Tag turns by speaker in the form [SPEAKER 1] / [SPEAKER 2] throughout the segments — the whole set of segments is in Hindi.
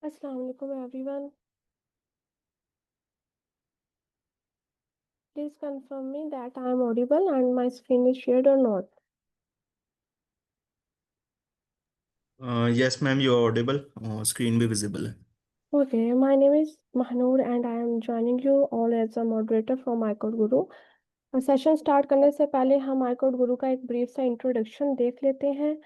[SPEAKER 1] Assalamu alaikum everyone. Please confirm me that I am audible and my screen is shared or not.
[SPEAKER 2] Yes, ma'am, you're audible. Screen भी visible है.
[SPEAKER 1] Okay, my name is Mahnoor and I am joining you all as a moderator from iCode Guru. Session start करने से पहले हम iCode Guru का एक ब्रीफ सा इंट्रोडक्शन देख लेते हैं.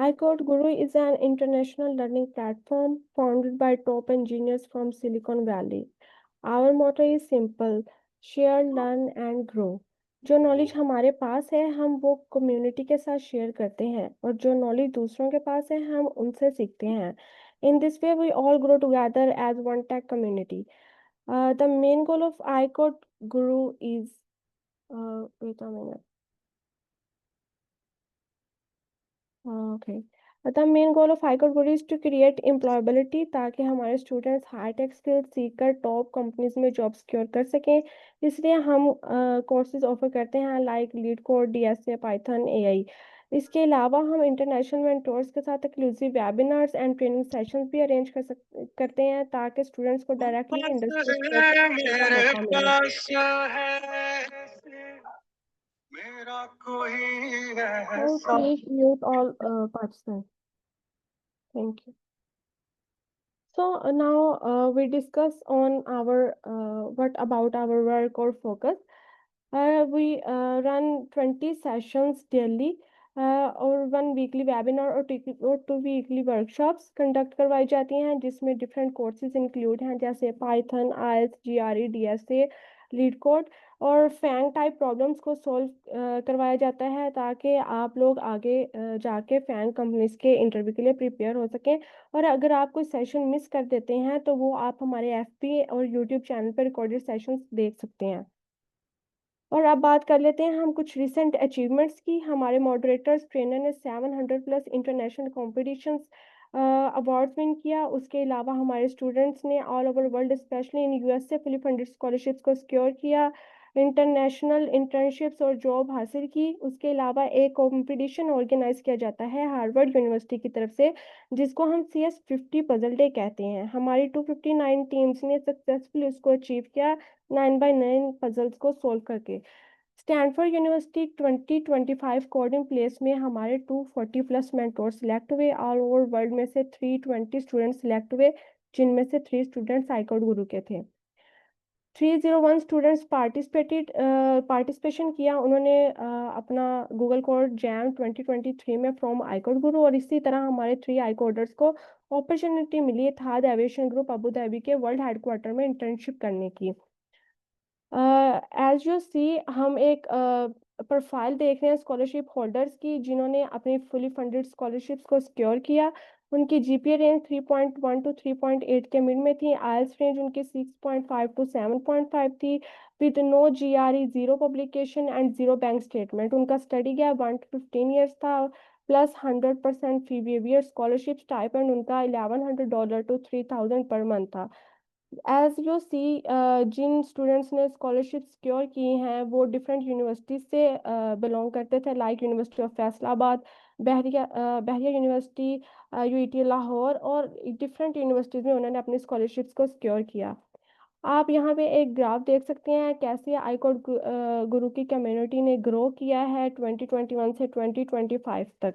[SPEAKER 1] iCode Guru is an international learning platform founded by top engineers from Silicon Valley. Our motto is simple: share, learn and grow. जो नॉलेज हमारे पास है हम वो कम्युनिटी के साथ शेयर करते हैं और जो नॉलेज दूसरों के पास है हम उनसे सीखते हैं. In this way we all grow together as one tech community. The main goal of iCode Guru is wait a minute. Okay. The main goal of iCode Guru is to create employability ताकि हमारे स्टूडेंट्स हाई टेक स्किल्स सीखकर टॉप कंपनीज में जॉब सिक्योर कर सकें. इसलिए हम कोर्सेज ऑफर करते हैं like leet code, DSA, Python, AI. इसके अलावा हम इंटरनेशनल मेंटोर्स के साथ exclusive webinars and training sessions भी अरेंज करते हैं ताकि स्टूडेंट्स को डायरेक्टली इंडस्ट्री एक्सपोजर का मौका मिले.
[SPEAKER 2] मेरा कोई
[SPEAKER 1] Please mute all participants. Thank you. So now we discuss on our what about our work or focus. We run 20 sessions daily और one weekly webinar और two weekly workshops conduct करवाई जाती हैं जिसमें different courses include हैं जैसे Python, IELTS, GRE, DSA, leet code और फैंग टाइप प्रॉब्लम्स को सॉल्व करवाया जाता है ताकि आप लोग आगे जाके फैंग कंपनीज के इंटरव्यू के लिए प्रिपेयर हो सकें. और अगर आप कोई सेशन मिस कर देते हैं तो वो आप हमारे एफबी और यूट्यूब चैनल पर रिकॉर्डेड सेशंस देख सकते हैं. और अब बात कर लेते हैं हम कुछ रिसेंट अचीवमेंट्स की. हमारे मॉडरेटर्स ट्रेनर ने 700 plus international competitions awards win किया. उसके अलावा हमारे स्टूडेंट्स ने all over world specially in USA fully funded scholarships को सिक्योर किया, इंटरनेशनल इंटर्नशिप्स और जॉब हासिल की. उसके अलावा एक कंपटीशन ऑर्गेनाइज किया जाता है हार्वर्ड यूनिवर्सिटी की तरफ से जिसको हम CS50 पजल डे कहते हैं. हमारी 259 टीम्स ने सक्सेसफुली उसको अचीव किया 9x9 पजल्स को सोल्व करके. स्टैनफोर्ड यूनिवर्सिटी 2025 कोडिंग प्लेस में हमारे 240 प्लस मेंटोर सिलेक्ट हुए. ऑल ओवर वर्ल्ड में से 320 स्टूडेंट सिलेक्ट हुए जिनमें से 3 स्टूडेंट्स iCode गुरु के थे. 301 स्टूडेंट्स पार्टिसिपेशन किया. उन्होंने अपना गूगल कोड जैम 2023 में फ्रॉम iCode गुरु. और इसी तरह हमारे 3 iCoders को अपॉर्चुनिटी मिली था एविएशन ग्रुप अबू धाबी के वर्ल्ड हेडक्वार्टर में इंटर्नशिप करने की. एज यू सी हम एक प्रोफाइल देख रहे हैं स्कॉलरशिप होल्डर्स की जिन्होंने अपनी फुली फंडेड स्कॉलरशिप्स को सिक्योर किया. उनकी जीपीए रेंज 3.1 टू 3.8 के मिड में थी. आइल्स रेंज उनकी 6.5 टू 7.5 थी with no GRE, zero publication and zero bank statement. उनका स्टडी गैप 1 to 15 ईयर्स था plus 100% fee waiver. Scholarship stipend उनका $1100 to 3000 पर मंथ था. एज यू सी जिन स्टूडेंट्स ने स्कॉलरशिप सिक्योर की हैं वो डिफरेंट यूनिवर्सिटीज से बिलोंग करते थे like university of Faisalabad, Bahria university, UET Lahore और डिफरेंट यूनिवर्सिटीज़ में उन्होंने अपनी स्कॉलरशिप्स को सिक्योर किया. आप यहाँ पे एक ग्राफ देख सकते हैं कैसे iCode गुरु की कम्युनिटी ने ग्रो किया है 2021 से 2025 तक.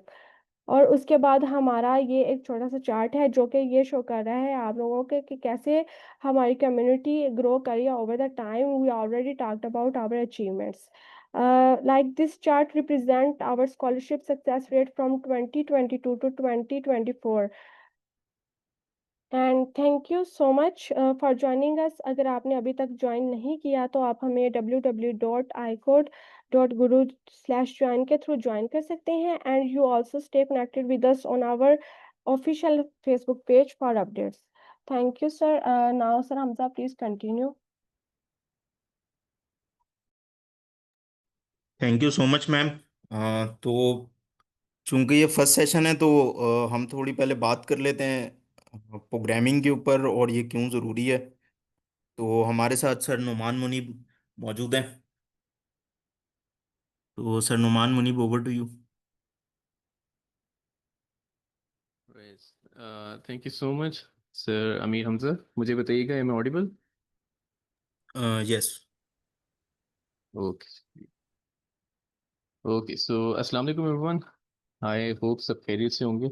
[SPEAKER 1] और उसके बाद हमारा ये एक छोटा सा चार्ट है जो कि ये शो कर रहा है आप लोगों के कि कैसे हमारी कम्युनिटी ग्रो करी over the time. We already talked about our achievements. Like this chart represent our scholarship success rate from 2022 to 2024. And thank you so much for joining us. अगर आपने अभी तक ज्वाइन नहीं किया तो आप हमें www.icode.guru/join के थ्रू ज्वाइन कर सकते हैं. And you also stay connected with us on our official Facebook page for updates. Thank you sir. Now sir Hamza please continue.
[SPEAKER 2] Thank you so much ma'am. तो चूंकि ये फर्स्ट सेशन है तो हम थोड़ी पहले बात कर लेते हैं प्रोग्रामिंग के ऊपर और ये क्यों ज़रूरी है. तो हमारे साथ सर नुमान मुनीब मौजूद हैं. तो sir Numan Munib, over to you.
[SPEAKER 3] Right. Thank you so much. Sir Amir Hamza, मुझे बताइएगा, am audible?
[SPEAKER 2] Yes.
[SPEAKER 3] Okay. Okay, so अस्सलाम वालेकुम एवरीवन। आई होप सब खैरियत से होंगे।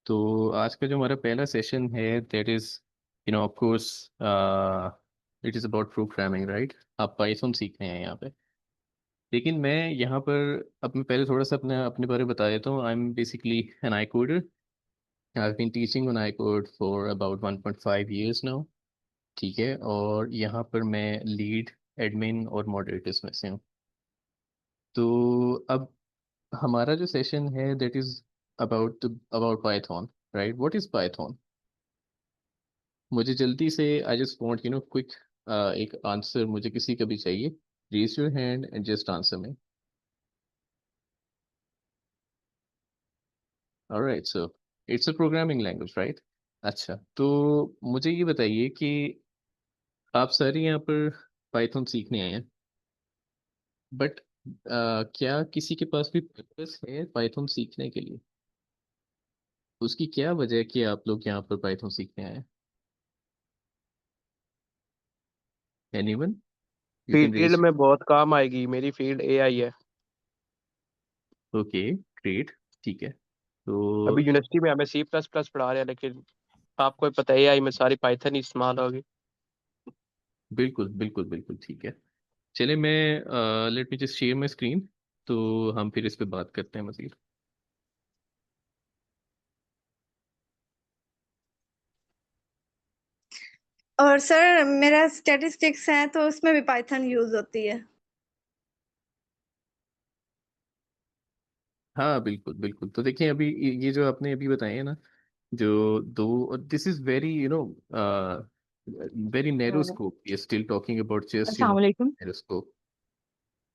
[SPEAKER 3] तो आज का जो हमारा पहला सेशन है, that is of course it is about programming, right? आप पाइथन सीख रहे हैं यहाँ पे। लेकिन मैं यहाँ पर अब मैं पहले थोड़ा सा अपने अपने बारे में बता देता हूँ। I am basically an I coder. I have been teaching on I code for about 1.5 years now. ठीक है, और यहाँ पर मैं लीड, एडमिन और मॉडरेटर्स में से हूँ। तो अब हमारा जो सेशन है, that is about Python, right? What is Python? मुझे जल्दी से, आई जस्ट वांट क्विक एक आंसर मुझे किसी का भी चाहिए। Raise your hand and just answer me. Alright, so it's a programming language, right? अच्छा, तो मुझे ये बताइए कि आप सारे यहाँ पर पाइथन सीखने आए हैं, बट क्या किसी के पास भी पर्पस है पाइथन सीखने के लिए? उसकी क्या वजह है कि आप लोग यहाँ पर पाइथन सीखने आए हैं? Anyone? You can
[SPEAKER 4] field
[SPEAKER 3] raise.
[SPEAKER 4] में बहुत काम आएगी। मेरी फील्ड एआई है।
[SPEAKER 3] Okay, great. ठीक है,
[SPEAKER 4] अभी
[SPEAKER 3] तो
[SPEAKER 4] यूनिवर्सिटी में हमें सी प्लस प्लस पढ़ा रहे हैं, लेकिन आपको ही पता है एआई में सारी पाइथन ही इस्तेमाल होगी।
[SPEAKER 3] बिल्कुल बिल्कुल बिल्कुल ठीक है। चलिए, मैं let me just share my screen, तो हम फिर इस पे बात करते हैं मज़ीद।
[SPEAKER 5] और सर मेरा स्टैटिस्टिक्स है तो उसमें भी पाइथन यूज होती है।
[SPEAKER 3] हाँ बिल्कुल बिल्कुल। तो देखिए, अभी ये जो आपने अभी बताए हैं ना, जो दो, this is very very narrow scope, we are still talking about just
[SPEAKER 6] अस्सलाम वालेकुम।
[SPEAKER 3] Narrow scope.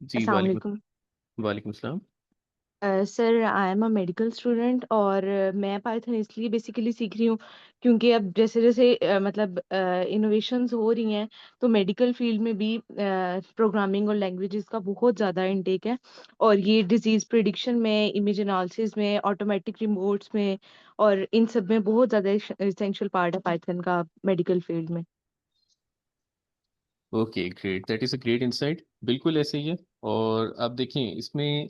[SPEAKER 3] जी,
[SPEAKER 6] अस्सलाम
[SPEAKER 3] वालेकुम।
[SPEAKER 6] वालेकुम।
[SPEAKER 3] वालेकुम सलाम।
[SPEAKER 6] Sir I am a medical student और मैं पाइथन इसलिए बेसिकली सीख रही हूँ क्योंकि अब जैसे जैसे मतलब इनोवेशंस हो रही हैं तो मेडिकल फील्ड में भी प्रोग्रामिंग और लैंग्वेजेस का बहुत ज़्यादा इनटेक है। और ये डिजीज़ प्रिडिक्शन में, इमेज एनालिसिस में, ऑटोमेटिक रिमोट्स में और इन सब में बहुत ज़्यादा इसेंशियल पार्ट है पाइथन का मेडिकल फील्ड में।
[SPEAKER 3] Okay, great, that is a great insight. बिल्कुल ऐसे ही है। और आप देखें इसमें,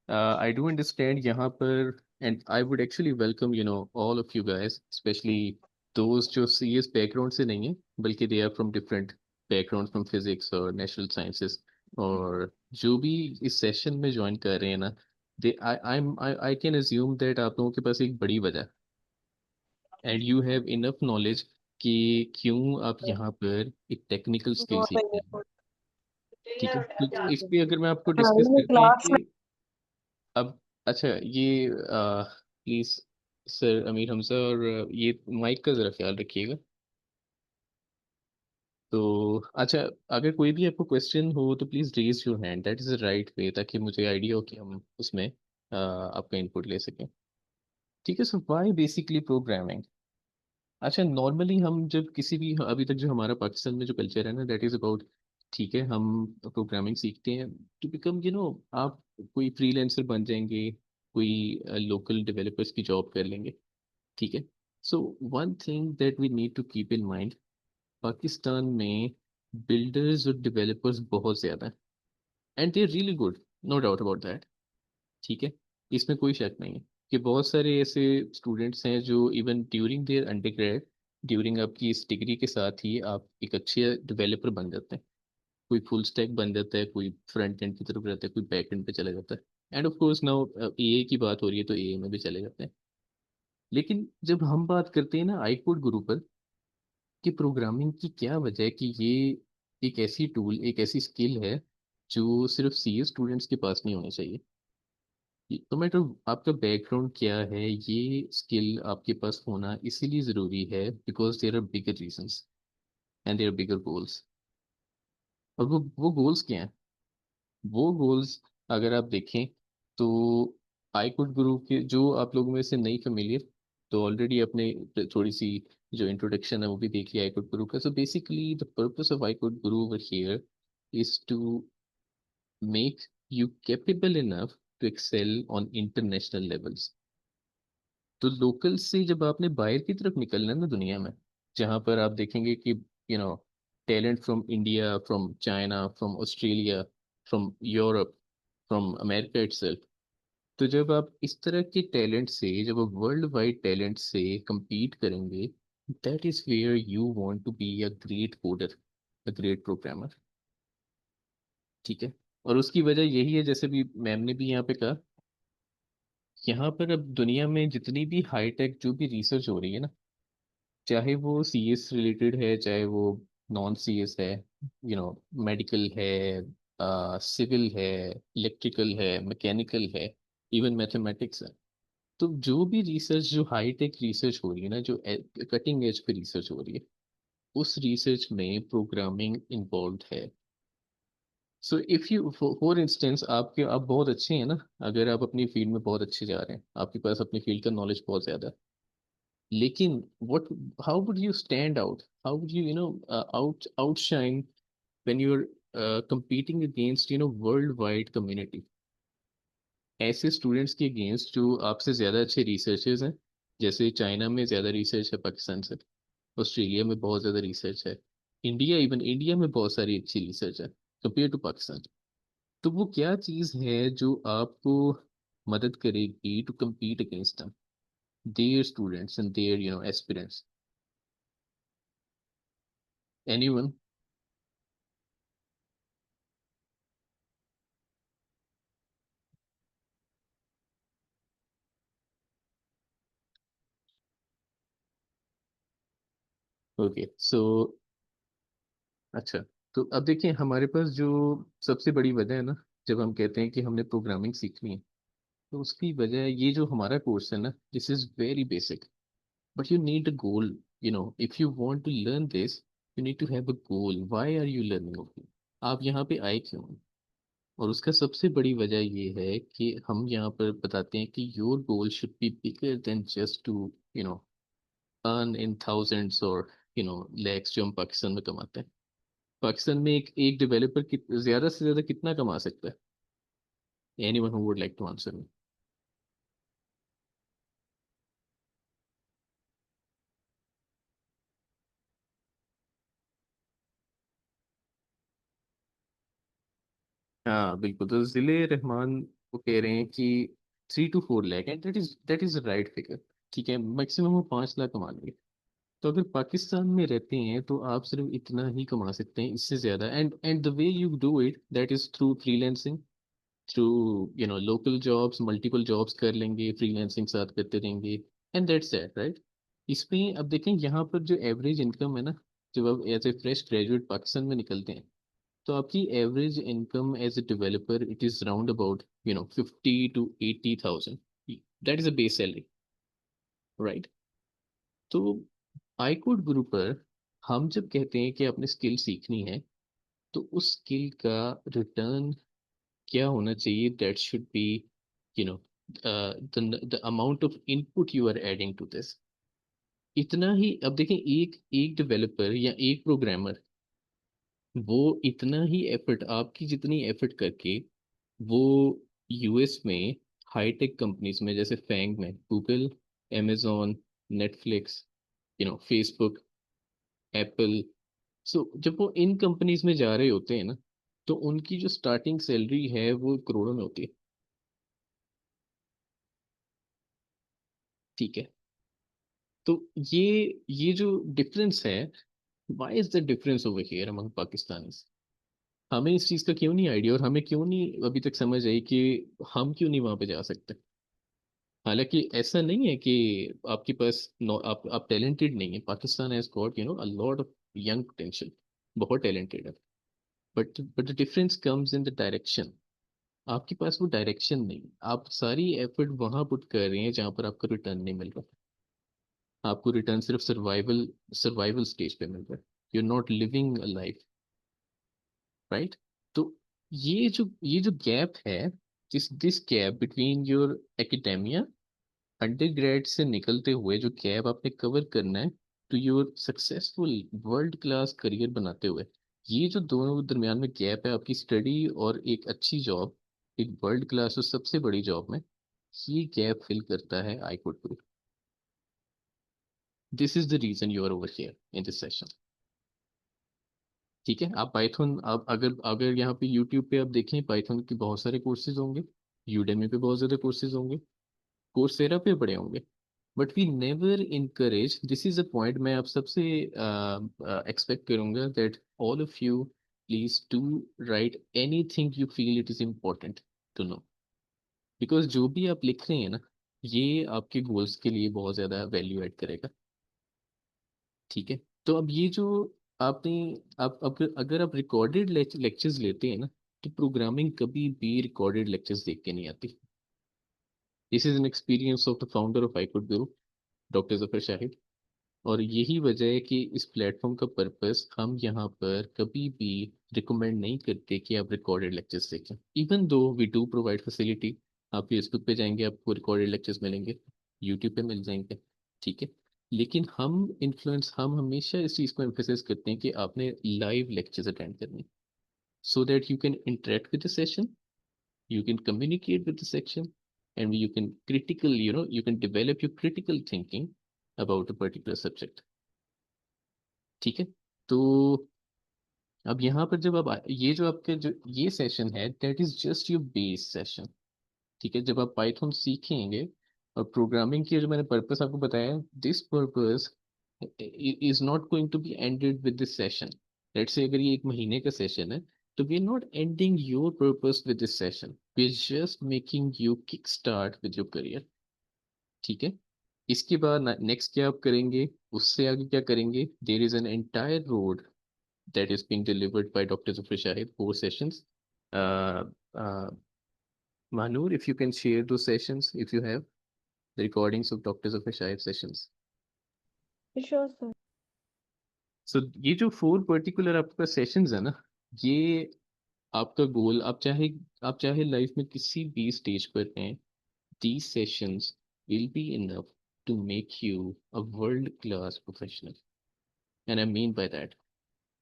[SPEAKER 3] आई डू अंडरस्टैंड यहाँ पर, and I would actually welcome all of you guys, specially दोस्त जो सीएस बैकग्राउंड से नहीं है, बल्कि they are from different background, from physics और नेचुरल साइंसेस। और जो भी इस सेशन में ज्वाइन कर रहे हैं ना, दे आई कैन अज्यूम दैट आप लोगों के पास एक बड़ी वजह, and you have enough knowledge कि क्यों आप यहाँ पर एक टेक्निकल स्किल सीख रहे हैं। ठीक है, तो इस पे अगर मैं आपको डिस्कस करते हैं
[SPEAKER 5] क्लास में
[SPEAKER 3] कि अब, अच्छा, ये प्लीज सर अमीर हमजा, और ये माइक का ज़रा ख्याल रखिएगा। तो अच्छा, अगर कोई भी आपको क्वेश्चन हो तो please raise your hand, that is the right way, ताकि मुझे आइडिया हो कि हम उसमें आपका इनपुट ले सकें। ठीक है, सो व्हाई बेसिकली प्रोग्रामिंग? अच्छा, नॉर्मली हम जब किसी भी, अभी तक जो हमारा पाकिस्तान में जो कल्चर है ना, दैट इज़ अबाउट, ठीक है, हम प्रोग्रामिंग सीखते हैं टू बिकम आप कोई फ्रीलांसर बन जाएंगे, कोई लोकल डेवलपर्स की जॉब कर लेंगे। ठीक है, so one thing that we need to keep in mind, Pakistan में बिल्डर्स और डेवलपर्स बहुत ज़्यादा हैं, and they are really good, no doubt about that. ठीक है, इसमें कोई शक नहीं है कि बहुत सारे ऐसे स्टूडेंट्स हैं जो even during their undergrad, during आपकी इस डिग्री के साथ ही आप एक अच्छे डेवलपर बन जाते हैं। कोई फुल स्टैक बन जाता है, कोई फ्रंट एंड की तरफ रहता है, कोई बैक एंड पे चला जाता है, end of course now AI की बात हो रही है तो एआई में भी चले जाते हैं। लेकिन जब हम बात करते हैं ना आई कोड गुरु पर, कि प्रोग्रामिंग की क्या वजह है कि ये एक ऐसी टूल, एक ऐसी स्किल है जो सिर्फ सीए स्टूडेंट्स के पास नहीं होनी चाहिए। तो मैं तो, आपका बैकग्राउंड क्या है, ये स्किल आपके पास होना इसीलिए ज़रूरी है because there are bigger reasons and there are bigger goals. और वो गोल्स क्या हैं? वो गोल्स अगर आप देखें तो आई कुड गुरु के, जो आप लोगों में से नहीं फेमिलियर, तो ऑलरेडी अपने थोड़ी सी जो इंट्रोडक्शन है वो भी देख लिया आई कुड गुरु का। So basically the purpose of I could Guru over here is to make you capable enough to excel on international levels। तो लोकल से जब आपने बाहर की तरफ निकलना है ना दुनिया में, जहाँ पर आप देखेंगे कि talent from India, from China, from Australia, from Europe, from America itself. तो जब आप इस तरह के टैलेंट से, जब आप वर्ल्ड वाइड टैलेंट से compete करेंगे, that is where you want to be a great coder, a great programmer. ठीक है। और उसकी वजह यही है, जैसे भी मैम ने भी यहाँ पे कहा, यहाँ पर अब दुनिया में जितनी भी हाईटेक जो भी रिसर्च हो रही है ना, चाहे वो सीएस रिलेटेड है, चाहे वो नॉन सीएस है, मेडिकल है, सिविल है, इलेक्ट्रिकल है, मैकेनिकल है, इवन मैथमेटिक्स है। तो जो भी रिसर्च, जो हाई टेक रिसर्च हो रही है ना, जो कटिंग एज पे रिसर्च हो रही है, उस रिसर्च में प्रोग्रामिंग इन्वॉल्व है। So if you, for instance, आप बहुत अच्छे हैं ना, अगर आप अपनी फील्ड में बहुत अच्छे जा रहे हैं, आपके पास अपनी फील्ड का नॉलेज बहुत ज्यादा है, लेकिन what, how would you stand out, how would you outshine when you are competing against world wide community, ऐसे स्टूडेंट्स के अगेंस्ट जो आपसे ज़्यादा अच्छे रिसर्चर्स हैं। जैसे चाइना में ज़्यादा रिसर्च है पाकिस्तान से, ऑस्ट्रेलिया में बहुत ज़्यादा रिसर्च है, इंडिया, इवन इंडिया में बहुत सारी अच्छी रिसर्च है कंपेयर टू पाकिस्तान। तो वो क्या चीज़ है जो आपको मदद करेगी to compete against them, their students and their aspirants? Anyone? Okay, so अच्छा, तो अब देखिए हमारे पास जो सबसे बड़ी वजह है ना, जब हम कहते हैं कि हमने प्रोग्रामिंग सीखनी है, तो उसकी वजह, ये जो हमारा कोर्स है ना, this is very basic, but you need a goal. If you want to learn this, you need to have a goal, why are you learning, आप यहाँ पे आए क्यों हैं? और उसका सबसे बड़ी वजह ये है कि हम यहाँ पर बताते हैं कि your goal should be bigger than just to you know earn in thousands और लैक्स, जो हम पाकिस्तान में कमाते हैं। पाकिस्तान में एक एक डेवलपर ज्यादा से ज्यादा कितना कमा सकता है? Anyone who would like to answer me? हाँ बिल्कुल, तो जिले रहमान वो कह रहे हैं कि 3 to 4 lakh, and that is right figure. ठीक है, मैक्सिमम वो 5 लाख कमा लेंगे। तो अगर पाकिस्तान में रहते हैं तो आप सिर्फ इतना ही कमा सकते हैं, इससे ज्यादा, and the way you do it, that is through freelancing, through local jobs, multiple jobs कर लेंगे, फ्रीलैंसिंग साथ करते रहेंगे, एंड दैट्स इट, राइट। इसमें अब देखें यहाँ पर जो एवरेज इनकम है ना, जब आप as a fresh graduate Pakistan में निकलते हैं, तो आपकी average income as a developer, it is round about 50 to 80,000। That is a base salary, right. तो iCode गुरु पर हम जब कहते हैं कि आपने स्किल सीखनी है, तो उस स्किल का रिटर्न क्या होना चाहिए? That should be you know the amount of input you are adding to this, इतना ही। अब देखें, एक एक डेवलपर या एक प्रोग्रामर, वो इतना ही एफर्ट, आपकी जितनी एफर्ट करके, वो यूएस में हाईटेक कंपनीज में, जैसे फैंग में, Google, amazon, Netflix, Facebook, Apple, so जब वो इन कंपनीज में जा रहे होते हैं ना, तो उनकी जो स्टार्टिंग सैलरी है वो करोड़ों में होती है। ठीक है। तो ये जो डिफरेंस है, why is the difference over here among Pakistanis? हमें इस चीज़ का क्यों नहीं आइडिया, और हमें क्यों नहीं अभी तक समझ आई कि हम क्यों नहीं वहां पे जा सकते? हालांकि ऐसा नहीं है कि आपके पास आप टैलेंटेड नहीं है। Pakistan has got a lot of young potential, बहुत टैलेंटेड है, but the difference comes in the direction. आपके पास वो डायरेक्शन नहीं, आप सारी एफर्ट वहां पुट कर रहे हैं जहां पर आपको रिटर्न नहीं मिल रहा। आपको रिटर्न सिर्फ सर्वाइवल सर्वाइवल स्टेज पे मिल रहा है, you are not living a life, right. तो ये जो गैप है, this gap between your academia, undergrad से निकलते हुए जो गैप आपने कवर करना है to your successful world class career बनाते हुए, ये जो दोनों दरमियान में गैप है, आपकी स्टडी और एक अच्छी जॉब, एक वर्ल्ड क्लास और सबसे बड़ी जॉब में, ये गैप फिल करता है iCode Pro। This is the reason you are over here in this session. ठीक है, आप पाइथन, आप अगर यहाँ पे यूट्यूब पे आप देखें पाइथन के बहुत सारे कोर्सेज होंगे, यूडेमी पे बहुत ज़्यादा कोर्सेज होंगे, कोर्सेरा पे पड़े होंगे, but we never encourage, this is a point मैं आप सबसे एक्सपेक्ट करूंगा that all of you please to write anything you feel it is important to know, because जो भी आप लिख रहे हैं ना, ये आपके गोल्स के लिए बहुत ज़्यादा वैल्यू ऐड करेगा। ठीक है, तो अब ये जो आपने, आप अगर आप रिकॉर्डेड लेक्चर्स लेते हैं ना, तो प्रोग्रामिंग कभी भी रिकॉर्डेड लेक्चर्स देख के नहीं आती। This is an experience of the founder of iQuid Guru, doctor Zafar Shahid. और यही वजह है कि इस प्लेटफॉर्म का पर्पस, हम यहाँ पर कभी भी रिकमेंड नहीं करते कि आप रिकॉर्डेड लेक्चर्स देखें, even though we do provide facility. आप फेसबुक पे जाएंगे आपको रिकॉर्डेड लेक्चर्स मिलेंगे, यूट्यूब पे मिल जाएंगे। ठीक है, लेकिन हम हमेशा इस चीज़ को एम्फेसाइज करते हैं कि आपने लाइव लेक्चर्स अटेंड करने, so that you can interact with the session, you can communicate with the section, and you can you can develop your critical thinking about a particular subject। ठीक है, तो अब यहाँ पर जब आप ये जो आपके जो ये सेशन है, that is just your base session. ठीक है, जब आप पाइथन सीखेंगे और प्रोग्रामिंग की जो मैंने पर्पस आपको बताया, this purpose is not going to be ended with this session. Let's say अगर ये 1 महीने का सेशन है, तो we are not ending your purpose with this session, we are just making you kick start with your career. ठीक है, इसके बाद नेक्स्ट क्या आप करेंगे, उससे आगे क्या करेंगे, there is an entire road that is being delivered by Dr. Zufar Shahid, 4 sessions. Uh, uh, Manur, if you can share those sessions, if you have the recordings of Dr. Zufar Shahid sessions.
[SPEAKER 1] Sure, sir.
[SPEAKER 3] So ये जो 4 particular आपका sessions है ना, ये आपका गोल, आप चाहे लाइफ में किसी भी स्टेज पर हैं, these sessions will be enough to make you a world class professional, and I mean by that,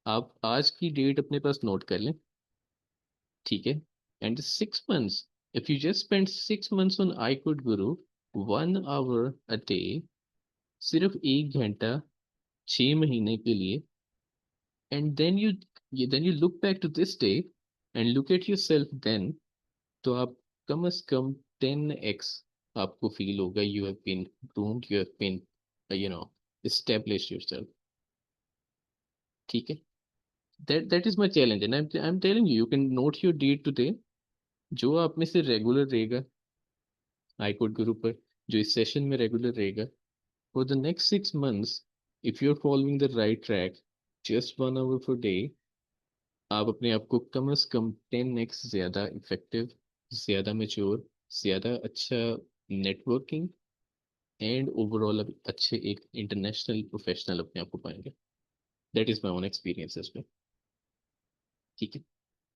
[SPEAKER 3] आप आज की डेट अपने पास नोट कर लें। ठीक है, and 6 months, if you just spend 6 months on iCode Guru, 1 hour a day, सिर्फ 1 घंटा 6 महीने के लिए, and then you look back to this day and look at yourself then, तो आप कम से कम 10x आपको फील होगा you have been groomed, you have been established yourself। ठीक है, that is my challenge, and I'm telling you, you can note your date today। जो आप में से रेगुलर रहेगा iCode Guru पर, जो इस सेशन में रेगुलर रहेगा, for the next 6 months, if you're following the right track, just 1 hour per day, आप अपने आप को कम से कम 10x ज़्यादा इफेक्टिव, ज़्यादा मेच्योर, ज़्यादा अच्छा नेटवर्किंग एंड ओवरऑल अच्छे एक इंटरनेशनल प्रोफेशनल अपने आप को पाएंगे। That is my own experience इसमें। ठीक है,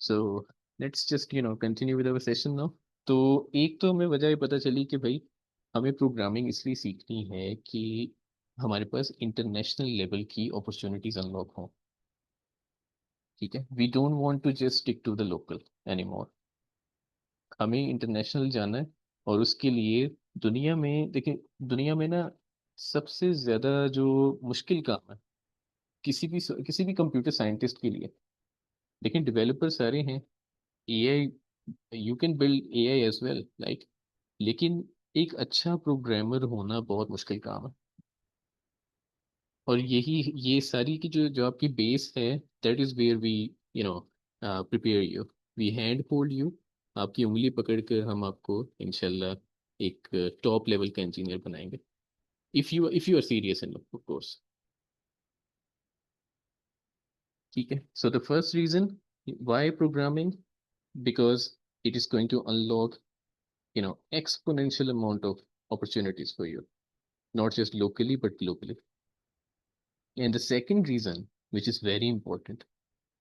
[SPEAKER 3] so let's just continue with our session now. तो एक तो हमें वजह ये पता चली कि भाई हमें प्रोग्रामिंग इसलिए सीखनी है कि हमारे पास इंटरनेशनल लेवल की अपॉर्चुनिटीज अनलॉक हों। ठीक है, we don't want to just stick to the local anymore, हमें इंटरनेशनल जाना है। और उसके लिए दुनिया में देखिए, दुनिया में ना सबसे ज़्यादा जो मुश्किल काम है किसी भी कंप्यूटर साइंटिस्ट के लिए, लेकिन डेवलपर सारे हैं, AI, you can build AI as well like, लेकिन एक अच्छा प्रोग्रामर होना बहुत मुश्किल काम है। और ये सारी की जो जो आपकी बेस है, that is where we prepare you, we hand hold you, आपकी उंगली पकड़ कर हम आपको इंशाल्लाह एक टॉप लेवल का इंजीनियर बनाएंगे, if you are serious in of course. ठीक है, so the first reason why programming, because it is going to unlock exponential amount of opportunities for you, not just locally but globally। And the second reason, which is very important,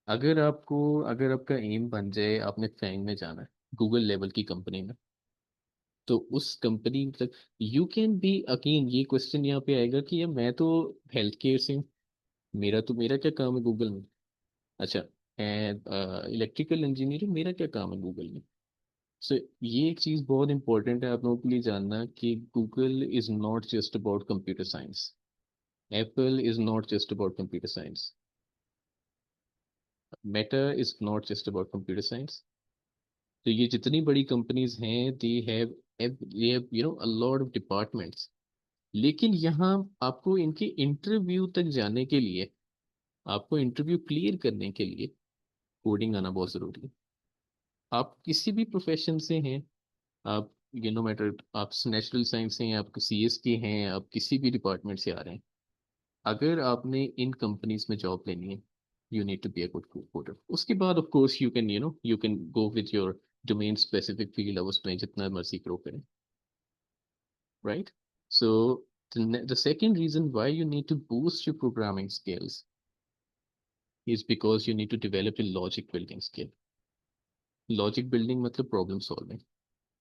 [SPEAKER 3] अगर आपका एम बन जाए आपने फैंग में जाना है, गूगल लेवल की कंपनी में, तो उस कंपनी मतलब यू कैन बी, अगेन ये क्वेश्चन यहाँ पे आएगा कि यार मैं तो हेल्थ केयर से हूँ, मेरा क्या काम है गूगल में। अच्छा, इलेक्ट्रिकल इंजीनियरिंग, मेरा क्या काम है गूगल में। सो ये एक चीज़ बहुत इंपॉर्टेंट है आप लोगों के लिए जानना कि Google is not just about computer science, Apple is not just about computer science. Meta is not just about computer science. तो ये जितनी बड़ी कंपनीज हैं, they have a lot of departments. लेकिन यहाँ आपको इनके इंटरव्यू तक जाने के लिए, आपको इंटरव्यू क्लियर करने के लिए कोडिंग आना बहुत ज़रूरी है। आप किसी भी प्रोफेशन से हैं, आप नो मैटर आप नेचुरल साइंस से हैं, आप CS के हैं, आप किसी भी डिपार्टमेंट से आ रहे हैं, अगर आपने इन कंपनीज में जॉब लेनी है, you need to be a good coder. उसके बाद of course you can go with your domain specific field, अब उसमें जितना मर्जी ग्रो करें, right? So the second reason why you need to boost your programming skills is because you need to develop a logic building skill. Logic building मतलब प्रॉब्लम सॉल्विंग।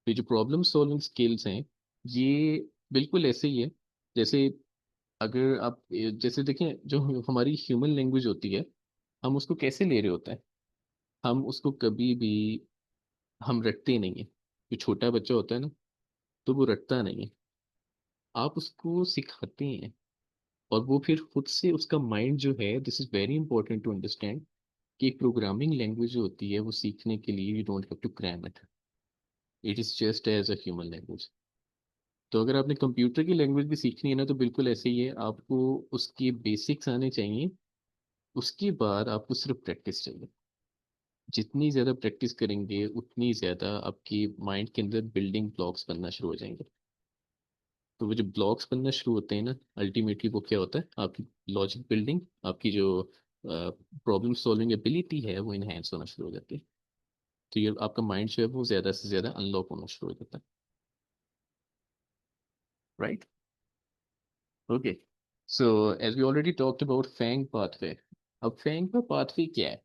[SPEAKER 3] ये जो प्रॉब्लम सॉल्विंग स्किल्स हैं, ये बिल्कुल ऐसे ही है जैसे, अगर आप जैसे देखें, जो हमारी ह्यूमन लैंग्वेज होती है, हम उसको कैसे ले रहे होते हैं, हम उसको कभी भी हम रटते नहीं है। जो छोटा बच्चा होता है ना, तो वो रटता नहीं है, आप उसको सिखाते हैं, और वो फिर खुद से उसका माइंड जो है, this is very important to understand, कि प्रोग्रामिंग लैंग्वेज जो होती है, वो सीखने के लिए you don't have to cram it, it is just as a human language. तो अगर आपने कंप्यूटर की लैंग्वेज भी सीखनी है ना, तो बिल्कुल ऐसे ही है, आपको उसके बेसिक्स आने चाहिए, उसके बाद आपको सिर्फ प्रैक्टिस चाहिए। जितनी ज़्यादा प्रैक्टिस करेंगे, उतनी ज़्यादा आपकी माइंड के अंदर बिल्डिंग ब्लॉक्स बनना शुरू हो जाएंगे। तो वो जो ब्लॉक्स बनना शुरू होते हैं ना, अल्टीमेटली वो क्या होता है, आपकी लॉजिक बिल्डिंग, आपकी जो प्रॉब्लम सॉल्विंग एबिलिटी है, वो इन्हेंस होना शुरू हो जाती है। तो ये आपका माइंड जो है, वो ज़्यादा से ज़्यादा अनलॉक होना शुरू हो जाता है, right? Okay, so as we already talked about FAANG pathway. अब फैंग का पाथवे क्या है,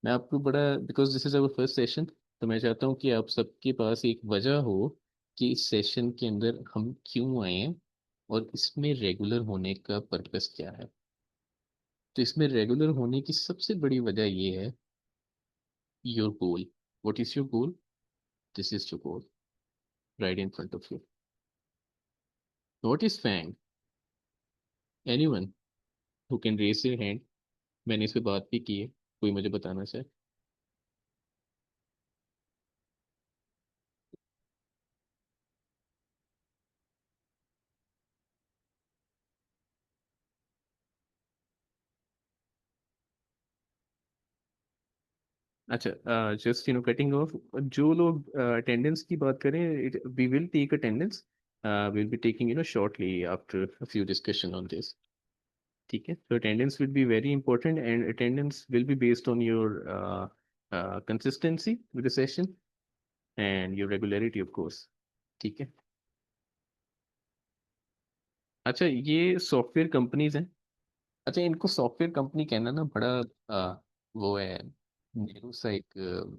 [SPEAKER 3] मैं आपको बड़ा, because this is our first session, तो मैं चाहता हूँ कि आप सबके पास एक वजह हो कि इस सेशन के अंदर हम क्यों आए हैं, और इसमें रेगुलर होने का पर्पस क्या है। तो इसमें रेगुलर होने की सबसे बड़ी वजह ये है, your goal. What is your goal? This is your goal right in front of you. What is FAANG? Anyone who can raise your hand? मैंने इस पे बात भी की है, कोई मुझे बताना चाहे? अच्छा, जस्ट कटिंग ऑफ, जो लोग अटेंडेंस की बात करें, we will take attendance, will be taking shortly after a few discussion on this. ठीक है, तो attendance will be very important, and attendance will be based on your consistency with the session and your regularity of course. ठीक है, अच्छा, ये सॉफ्टवेयर कंपनीज हैं। अच्छा, इनको सॉफ्टवेयर कंपनी कहना ना बड़ा वो है, नेहरू सा एक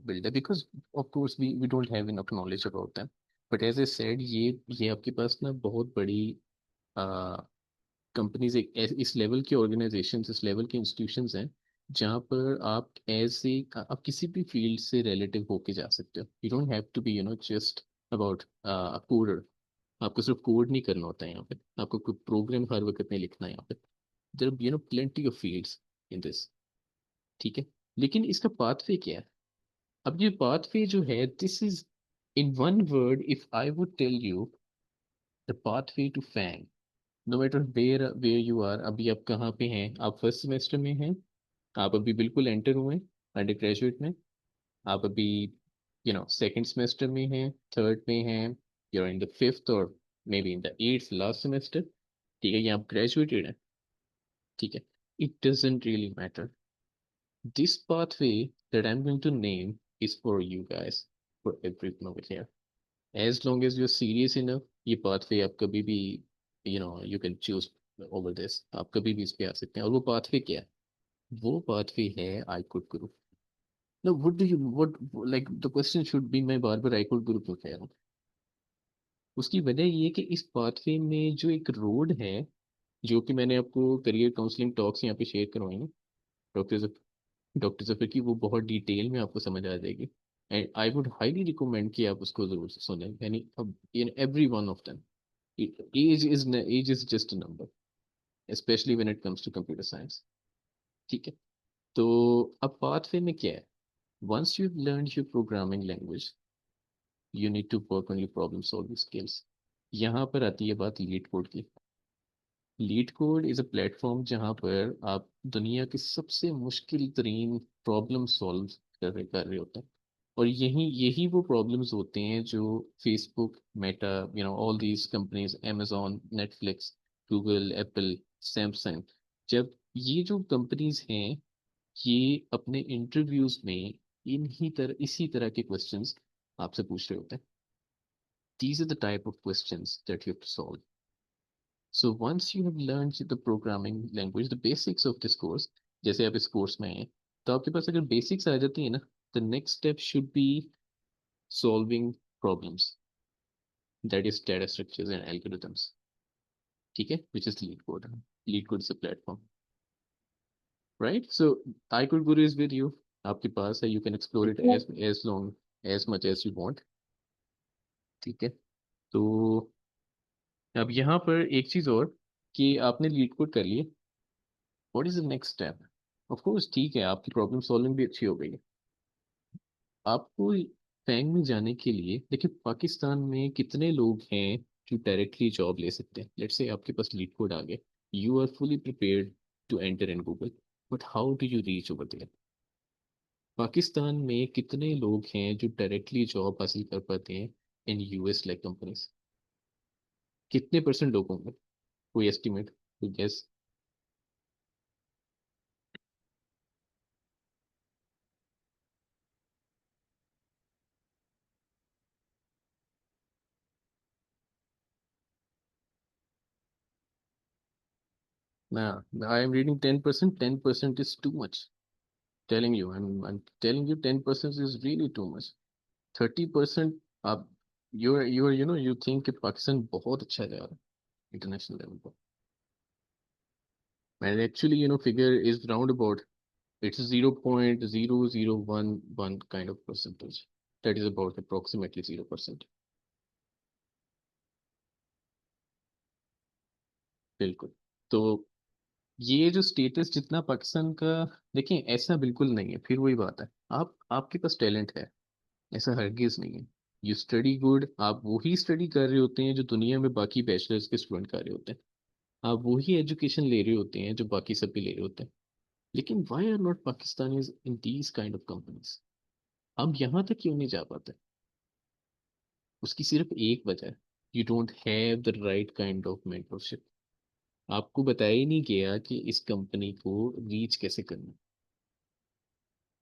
[SPEAKER 3] बिल्ड है, because of course we don't have enough knowledge about them. But as I said, ये आपके पास ना बहुत बड़ी कंपनीज, एक इस लेवल की ऑर्गेनाइजेशन, इस लेवल के इंस्टीट्यूशंस हैं, जहाँ पर आप आप किसी भी फील्ड से रिलेटिव होके जा सकते हो। You don't have to be just about coder. आपको सिर्फ कोड नहीं करना होता है यहाँ पे, आपको कोई प्रोग्राम हर वक्त नहीं लिखना है यहाँ पे। There are plenty of fields in this. ठीक है, लेकिन इसका पाथवे क्या है? अब ये पाथवे जो है, this is, in one word, if I would tell you the pathway to FAANG, no matter where you are, अभी आप कहाँ पे हैं, आप फर्स्ट सेमेस्टर में हैं, आप अभी बिल्कुल एंटर हुए अंडर ग्रेजुएट में, आप अभी सेकेंड सेमेस्टर में हैं, थर्ड में हैं, you're in the fifth or maybe in the eighth last semester, ठीक है, ये आप ग्रेजुएटेड हैं, ठीक है, it doesn't really matter. This pathway that I'm going to name is for you guys, for everyone over here. As long as you're serious enough, ये pathway आप कभी भी, you can choose over this, आप कभी भी इस पे आ सकते हैं। और वो pathway क्या है? वो pathway है I Could Guru. Now, like the question should be, मैं बार बार I Could Guru क्यों कह रहा हूँ? उसकी वजह ये है कि इस पाथवे में जो एक रोड है, जो कि मैंने आपको करियर काउंसलिंग टॉक्स यहाँ पे शेयर करवाएंगे डॉक्टर डॉक्टर जफर की, वो बहुत डिटेल में आपको समझ आ जाएगी, and I would highly recommend कि आप उसको जरूर से सुनें, यानी अब in every one of them, age is just a number. Specially when it comes to computer science. ठीक है, तो अब पाथवे में क्या है? Once you learn your programming language, you need to work on your problem solving skills. यहाँ पर आती है बात लीड कोड की। LeetCode is a platform जहाँ पर आप दुनिया की सबसे मुश्किल तरीन प्रॉब्लम सॉल्व कर रहे होते हैं, और यही यही वो प्रॉब्लम्स होते हैं जो Facebook, Meta, all these companies, amazon, Netflix, Google, Apple, Samsung, जब ये जो कंपनीज हैं ये अपने इंटरव्यूज में इसी तरह के क्वेश्चंस आपसे पूछ रहे होते हैं। These are the type of questions that you have to solve. So once you have learned the programming language, the basics of this course, जैसे आप इस कोर्स में हैं तो आपके पास अगर बेसिक्स आ जाती है ना, the next step should be solving problems, that is data structures and algorithms. ठीक है, which is lead code. Lead code is a platform, right? So iCode Guru is with you. आपके पास है, you can explore it as much as you want. ठीक है, तो अब यहाँ पर एक चीज़ और, कि आपने लीड कोड कर लिए, what is the next step? Of course ठीक है, आपकी प्रॉब्लम सॉल्विंग भी अच्छी हो गई है। आपको फैंग में जाने के लिए देखिए, पाकिस्तान में कितने लोग हैं जो डायरेक्टली जॉब ले सकते हैं? लेट्स से आपके पास लीड कोड आ गया, you are fully prepared to enter in Google, but how do you reach over there? Pakistan में कितने लोग हैं जो डायरेक्टली जॉब हासिल कर पाते हैं इन यूएस लाइक कंपनीज? कितने परसेंट लोग होंगे? कोई एस्टिमेट, कोई guess? Nah, I am reading 10%. 10% is too much. Telling you, I'm telling you 10% is really too much. 30% आप you think कि पाकिस्तान बहुत अच्छा जा रहा है इंटरनेशनल लेवल पर, and actually figure is round about, it's 0.0011 kind of percentage. That is about approximately 0%. बिल्कुल। तो ये जो स्टेटस जितना पाकिस्तान का, देखिए ऐसा बिल्कुल नहीं है, फिर वही बात है, आपके पास टैलेंट है, ऐसा हरगिज नहीं है। यू स्टडी गुड, आप वही स्टडी कर रहे होते हैं जो दुनिया में बाकी बैचलर्स के स्टूडेंट कर रहे होते हैं, आप वही एजुकेशन ले रहे होते हैं जो बाकी सब भी ले रहे होते हैं, लेकिन why are not Pakistanis in these kind of companies? हम यहाँ तक क्यों नहीं जा पाते? उसकी सिर्फ एक वजह है, you don't have the right kind of mentorship. आपको बताया ही नहीं गया कि इस कंपनी को रीच कैसे करना।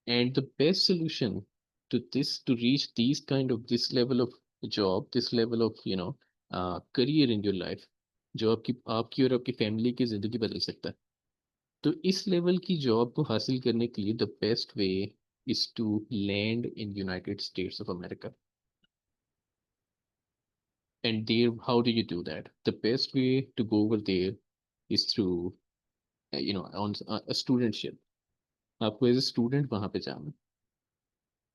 [SPEAKER 3] And the best solution to this, to reach these kind of this level of job, this level of career in your life, जो आपकी और आपकी फैमिली की जिंदगी बदल सकता है, तो इस लेवल की जॉब को हासिल करने के लिए the best way is to land in United States of America. And there, how do you do that? The best way to go over there is through on a studentship. आपको एज ए स्टूडेंट वहां पे जाना,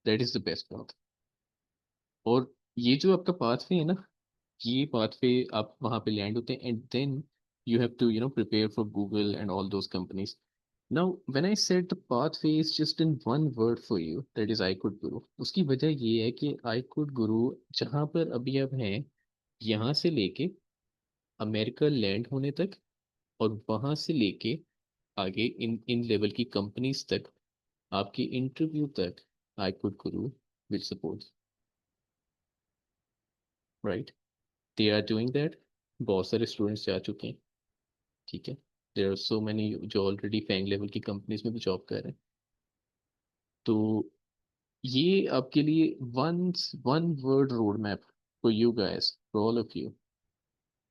[SPEAKER 3] that is the best path. और ये जो आपका पाथवे है ना, ये पाथवे आप वहाँ पे लैंड होते हैं, and then you have to prepare for Google and all those companies. Now when I said the pathway is just in one word for you, that is iCode Guru, उसकी वजह ये है कि iCode Guru जहाँ पर अभी आप हैं, यहाँ से लेके अमेरिका लैंड होने तक, और वहाँ से लेके आगे इन इन लेवल की कंपनीज तक, आपकी इंटरव्यू तक iCode Guru will support, right? They are doing that. बहुत सारे स्टूडेंट्स जा चुके हैं, ठीक है। देयर आर सो मैनी जो ऑलरेडी फैंग लेवल की कंपनीज में भी जॉब कर रहे हैं। तो ये आपके लिए one word road map for you guys, for all of you,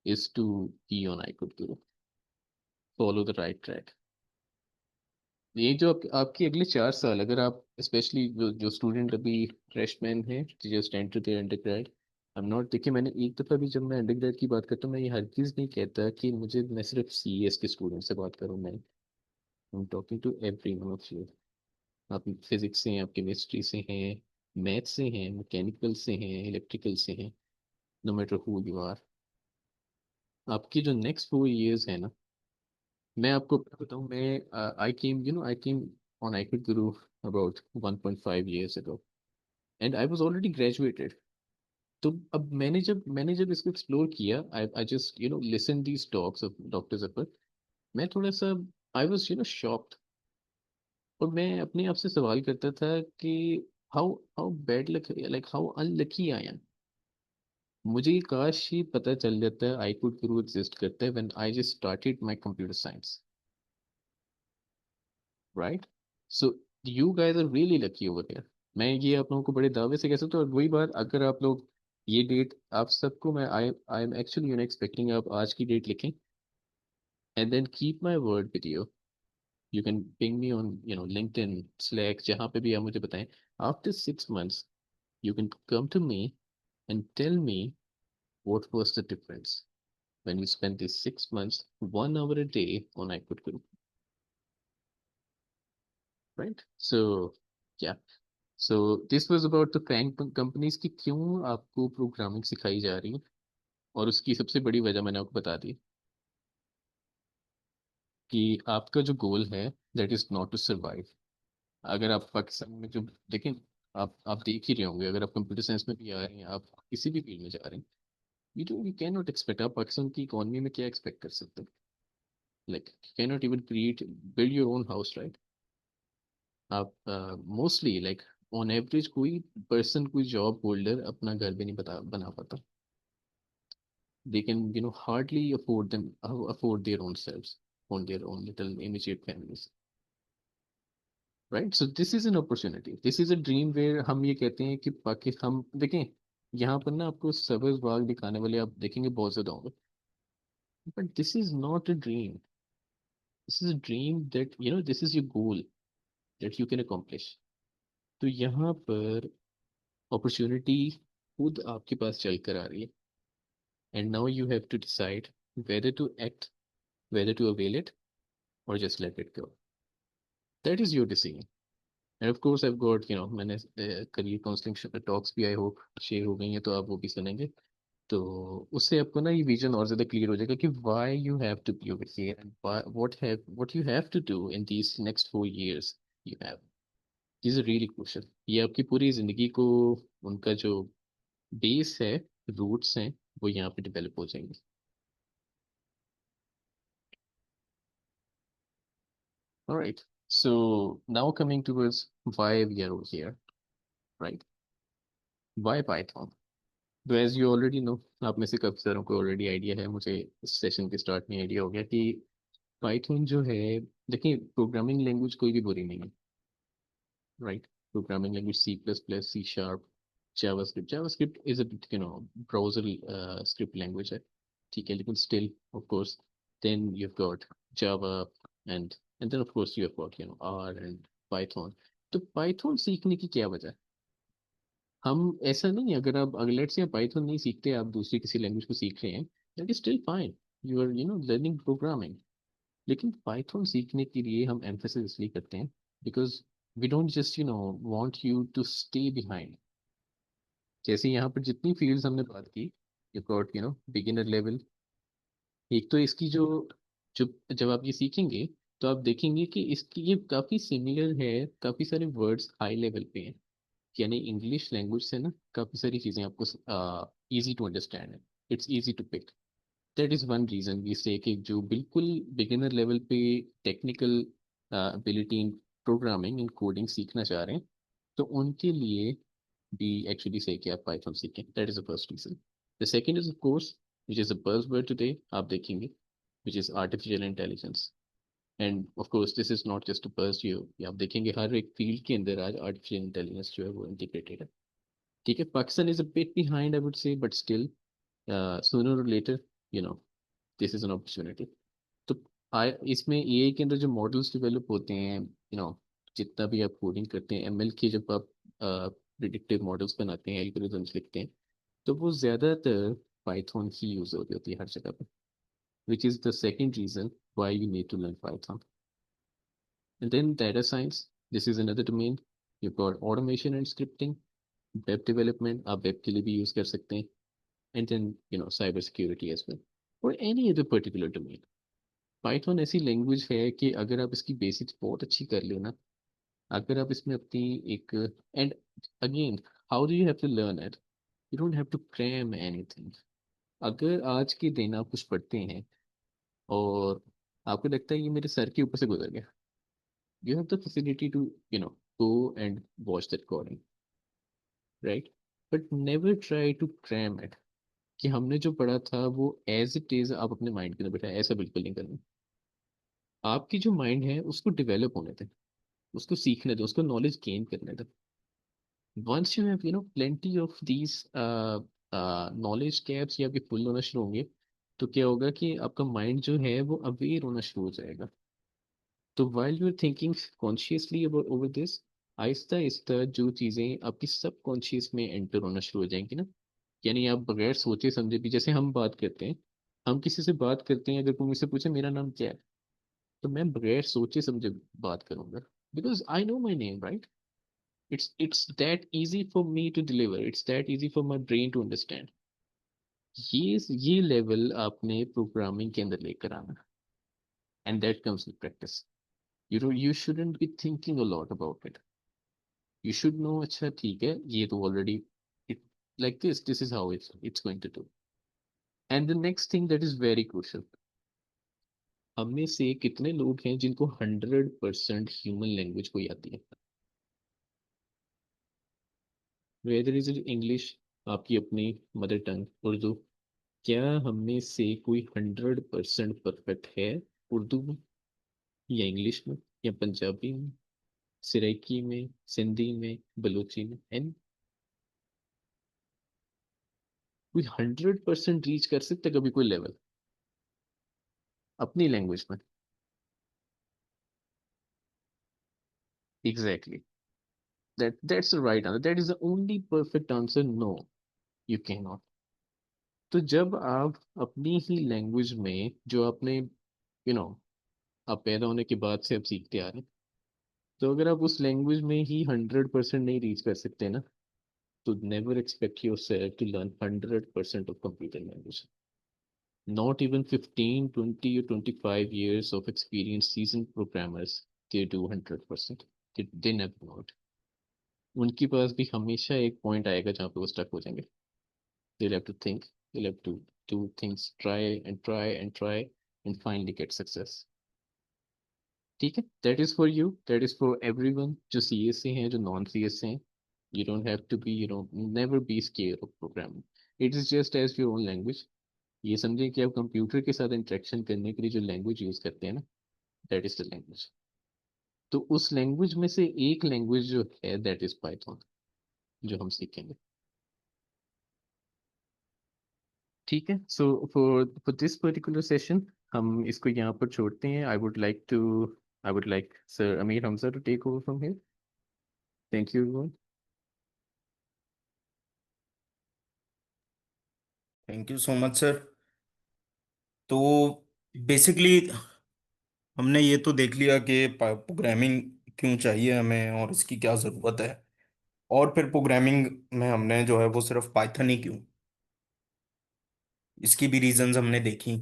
[SPEAKER 3] is to be on iCode Guru, follow the right track. ये जो आपके अगले 4 साल, अगर आप स्पेशली जो स्टूडेंट अभी फ्रेशमैन है, just enter there undergrad, I am not, देखिए मैंने एक दफ़ा भी, जब मैं अंडरग्रेड की बात करता हूँ, मैं ये हरगिज़ नहीं कहता कि मैं सिर्फ सीएस के स्टूडेंट से बात करूँ, नहीं, I am talking to every one of you. आप फिजिक्स से हैं, आप केमिस्ट्री से हैं, मैथ से हैं, मैकेनिकल से हैं, इलेक्ट्रिकल से हैं, no matter who you are, आपकी जो नेक्स्ट 4 years है ना, मैं आपको बताऊं, मैं I came on iQuid Guru about 1.5 years ago and I was already graduated. तो अब मैंने जब इसको एक्सप्लोर किया, I just listen these talks of doctor Zafar, मैं थोड़ा सा आई वाज शॉक्ड। और मैं अपने आप से सवाल करता था कि how how bad luck, like how unlucky I am. मुझे काश ही पता चल जाता है iQuid Guru एग्जिस्ट करता है when I just started my computer science, right? So you guys are really lucky over here. मैं ये आप लोगों को बड़े दावे से कह सकता हूँ। और वही बात, अगर आप लोग ये डेट, आप सबको मैं आई एम एक्चुअली एक्सपेक्टिंग आप आज की डेट लिखें and then keep my word with you. You can ping me on LinkedIn, Slack, जहाँ पे भी आप मुझे बताएं। After 6 months you can come to me and tell me what was the difference when you spent these 6 months 1 hour a day on iQuid Guru, right? So yeah, so this was about the crank companies की क्यों आपको प्रोग्रामिंग सिखाई जा रही है। और उसकी सबसे बड़ी वजह मैंने आपको बता दी कि आपका जो गोल है that is not to survive. अगर आप पाकिस्तान में जो देखें, आप देख ही रहे होंगे, अगर आप कंप्यूटर साइंस में भी आ रहे हैं, आप किसी भी फील्ड में जा रहे हैं, यू कैन नॉट एक्सपेक्ट, आप पाकिस्तान की इकोनॉमी में क्या एक्सपेक्ट कर सकते हो? Like can not even create, build your own house, right? आप मोस्टली लाइक ऑन एवरेज कोई पर्सन, कोई जॉब होल्डर अपना घर भी नहीं बना पाता। they can hardly afford their own selves, on their own little immediate families, right? So this is an opportunity, this is a dream where हम ये कहते हैं कि पाकिस्तान, हम देखें यहाँ पर ना आपको सब्ज बाग दिखाने वाले आप देखेंगे बहुत ज्यादा होंगे, but this is not a dream, this is a dream that this is your goal that you can accomplish। तो यहाँ पर अपॉर्चुनिटी खुद आपके पास चल कर आ रही है, and now you have to decide whether to act, whether to avail it or just let it go। That is your decision। And of course I've got मैंने करियर काउंसलिंग टॉक्स भी आई होप शेयर हो गई हैं, तो आप वो भी सुनेंगे। तो उससे आपको ना ये विजन और ज़्यादा क्लियर हो जाएगा कि why you have to be over here and what you have to do in these next 4 years you have। These are really crucial। ये आपकी पूरी ज़िंदगी को, उनका जो बेस है, रूट्स हैं, वो यहाँ पे डेवलप हो जाएंगे। All right, so now coming towards why we are over here, right? Why Python? तो एज यू ऑलरेडी नो, आप में से काफ़ी सारों को ऑलरेडी आइडिया है, मुझे इस सेशन के स्टार्ट में आइडिया हो गया कि पाइथन जो है, देखिए प्रोग्रामिंग लैंग्वेज कोई भी बुरी नहीं है, right? Programming language C++, C#, JavaScript is a browser script language है, ठीक है, लेकिन still of course then you have got Java and then of course you have got R and python. तो पाइथन सीखने की क्या वजह है? हम ऐसा नहीं है, अगर आप लेट्स से पाइथन नहीं सीखते, आप दूसरी किसी लैंग्वेज को सीख रहे हैं, that is still fine, you are learning programming. लेकिन पाइथन सीखने के लिए हम एम्फेसिस इसलिए करते हैं because we don't just want you to stay behind. जैसे यहाँ पर जितनी फील्ड्स हमने बात की, यू गॉट बिगिनर लेवल। एक तो इसकी जो जो जब आप ये सीखेंगे तो आप देखेंगे कि इसकी ये काफ़ी सिमिलर है, काफ़ी सारे वर्ड्स हाई लेवल पे हैं, यानी इंग्लिश लैंग्वेज से ना काफ़ी सारी चीज़ें आपको इजी टू अंडरस्टैंड है, it's easy to pick. That is one reason we say कि जो बिल्कुल बिगिनर लेवल पे technical ability in programming in coding सीखना चाह रहे हैं, तो उनके लिए भी एक्चुअली से कि आप पाइथन सीखें। That is the first reason. The second is of course which is the buzzword today, आप देखेंगे, which is artificial intelligence. End of course this is not just a buzz, आप देखेंगे हर एक फील्ड के अंदर आज आर्टिफिशियल इंटेलिजेंस जो है वो इंटीग्रेटेड है, ठीक है? Pakistan is a bit behind I would say, but still sooner or later this is an opportunity. तो इसमें एआई के अंदर जो मॉडल्स डेवलप होते हैं, जितना भी आप कोडिंग करते हैं, एमएल के जब आप प्रिडिक्टिव मॉडल्स बनाते हैं, एल्गोरिथम्स लिखते हैं, तो वो ज़्यादातर पाइथन ही यूज़ होती है हर जगह पे, which is the second reason why you need to learn python. And then data science, this is another domain। You've got automation and scripting, web development, आप web के लिए भी use कर सकते हैं, and then cyber security as well, or any other particular domain। Python ऐसी लैंग्वेज है कि अगर आप इसकी बेसिक्स बहुत अच्छी कर लो ना, अगर आप इसमें अपनी एक, and again, how do you have to learn it? You don't have to cram anything. अगर आज के दिन आप कुछ पढ़ते हैं और आपको लगता है ये मेरे सर के ऊपर से गुजर गया, you have the facility to go and watch that recording, right? But never try to cram it, कि हमने जो पढ़ा था वो एज इट इज आप अपने माइंड के अंदर बैठा, ऐसा बिल्कुल नहीं करना। आपकी जो माइंड है उसको डेवलप होने दें, उसको सीखने दो, उसको नॉलेज गेन करने दो। Once you have plenty of these knowledge caps, या आपके फुल होना शुरू होंगे, तो क्या होगा कि आपका माइंड जो है वो अवेयर होना शुरू हो जाएगा। तो while you are thinking consciously about over this, आहिस्ता आहिस्ता जो चीज़ें आपकी सब कॉन्शियस में एंटर होना शुरू हो जाएंगी ना, यानी आप बगैर सोचे समझे भी, जैसे हम बात करते हैं, हम किसी से बात करते हैं, अगर कोई मुझसे पूछे मेरा नाम क्या है, तो मैं बगैर सोचे समझे बात करूंगा, because I know my name, right? It's that easy for me to deliver, it's that easy for my brain to understand। ये लेवल आपने प्रोग्रामिंग के अंदर लेकर आना, and that comes with practice. you shouldn't be thinking a lot about it, you should know, अच्छा ठीक है, ये तो already it like this is how it's going to do। And the next thing that is very crucial, हम में से कितने लोग हैं जिनको 100% ह्यूमन लैंग्वेज कोई आती है? वेदर इज इट इंग्लिश, आपकी अपनी मदर टंग उर्दू, क्या हम में से कोई 100% परफेक्ट है उर्दू में, या इंग्लिश में, या पंजाबी में, सराइकी में, सिंधी में, बलूची में? एंड कोई 100% रीच कर सकते कभी कोई लेवल अपनी लैंग्वेज में? Exactly, that's the right answer, that is the only perfect answer, no, you cannot। तो जब आप अपनी ही लैंग्वेज में, जो आपने नो आप पैदा होने के बाद से आप सीखते आ रहे हैं, तो अगर आप उस लैंग्वेज में ही 100% नहीं रीच कर सकते ना, तो never expect yourself to learn 100% of computer language. Not even 15, 20 or 25 years of experience seasoned programmers, they do 100%, they never know it। उनके पास भी हमेशा एक पॉइंट आएगा जहाँ पे वो स्टक हो जाएंगे। they'll have to think, they'll have to do things, try and finally get success। ठीक है, that is for you, that is for everyone जो सी एस से हैं, जो नॉन सी एस से हैं। You don't have to be, never be scare of programming, it is just as your own language. ये समझें कि आप कंप्यूटर के साथ इंटरेक्शन करने के लिए जो लैंग्वेज यूज करते हैं ना, दैट इज द लैंग्वेज। तो उस लैंग्वेज में से एक लैंग्वेज जो है दैट इज पाइथन, जो हम सीखेंगे। ठीक है, so for for this particular session हम इसको यहाँ पर छोड़ते हैं। I would like sir Amir Hamza to take over from here. Thank you.
[SPEAKER 2] Thank you so much sir. तो बेसिकली हमने ये तो देख लिया कि प्रोग्रामिंग क्यों चाहिए हमें और इसकी क्या ज़रूरत है, और फिर प्रोग्रामिंग में हमने जो है वो सिर्फ पाइथन ही क्यों, इसकी भी रीजंस हमने देखी।